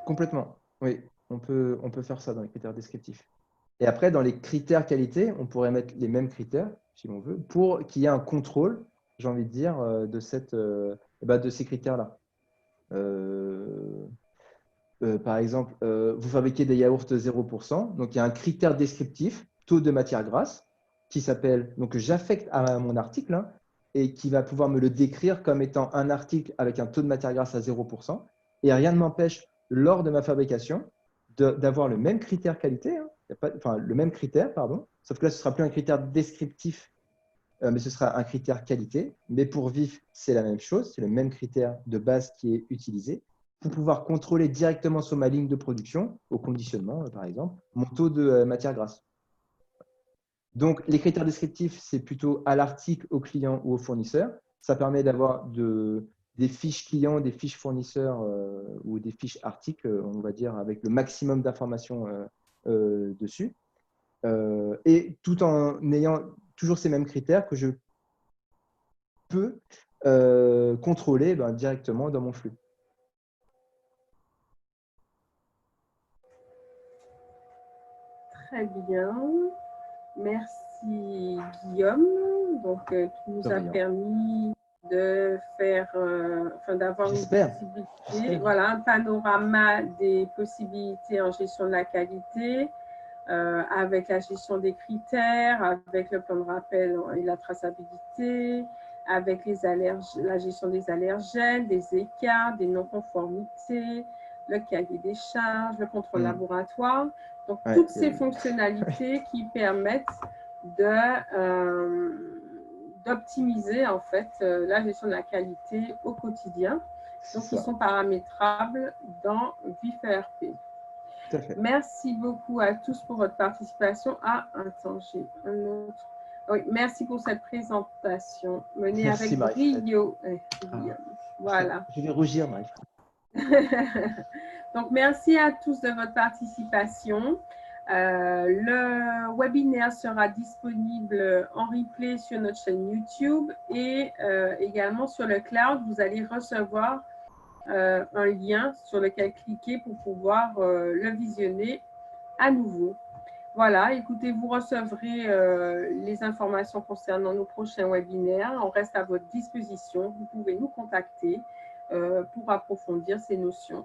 Complètement, oui. On peut faire ça dans les critères descriptifs. Et après, dans les critères qualité, on pourrait mettre les mêmes critères, si l'on veut, pour qu'il y ait un contrôle, j'ai envie de dire, de ces critères-là. Par exemple, vous fabriquez des yaourts 0%, donc il y a un critère descriptif, taux de matière grasse, qui s'appelle, donc j'affecte à mon article, hein, et qui va pouvoir me le décrire comme étant un article avec un taux de matière grasse à 0%. Et rien ne m'empêche, lors de ma fabrication, d'avoir le même critère qualité, hein, le même critère, pardon, sauf que là, ce ne sera plus un critère descriptif, mais ce sera un critère qualité. Mais pour Vif, c'est la même chose, c'est le même critère de base qui est utilisé pour pouvoir contrôler directement sur ma ligne de production, au conditionnement, par exemple, mon taux de matière grasse. Donc, les critères descriptifs, c'est plutôt à l'article, au client ou au fournisseur. Ça permet d'avoir des fiches clients, des fiches fournisseurs ou des fiches articles, on va dire, avec le maximum d'informations dessus. Et tout en ayant toujours ces mêmes critères que je peux contrôler directement dans mon flux. Très bien. Merci Guillaume. Donc, tu nous as permis de faire, d'avoir une visibilité, voilà, un panorama des possibilités en gestion de la qualité, avec la gestion des critères, avec le plan de rappel et la traçabilité, avec la gestion des allergènes, des écarts, des non-conformités, le cahier des charges, le contrôle laboratoire. Donc, toutes ces fonctionnalités qui permettent d'optimiser en fait la gestion de la qualité au quotidien. Donc, ils sont paramétrables dans VifERP. Merci beaucoup à tous pour votre participation. Ah, attends, j'ai un autre. Oui, merci pour cette présentation menée avec brio. Voilà. Je vais rougir, Marie. Donc, merci à tous de votre participation. Le webinaire sera disponible en replay sur notre chaîne YouTube et également sur le cloud. Vous allez recevoir un lien sur lequel cliquer pour pouvoir le visionner à nouveau. Voilà, écoutez, vous recevrez les informations concernant nos prochains webinaires. On reste à votre disposition. Vous pouvez nous contacter pour approfondir ces notions.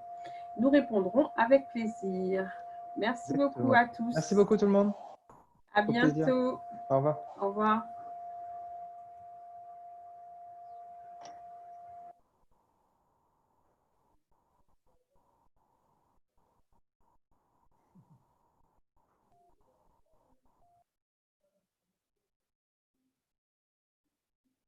Nous répondrons avec plaisir. Merci beaucoup à tous. Merci beaucoup tout le monde. À bientôt. Au revoir. Au revoir.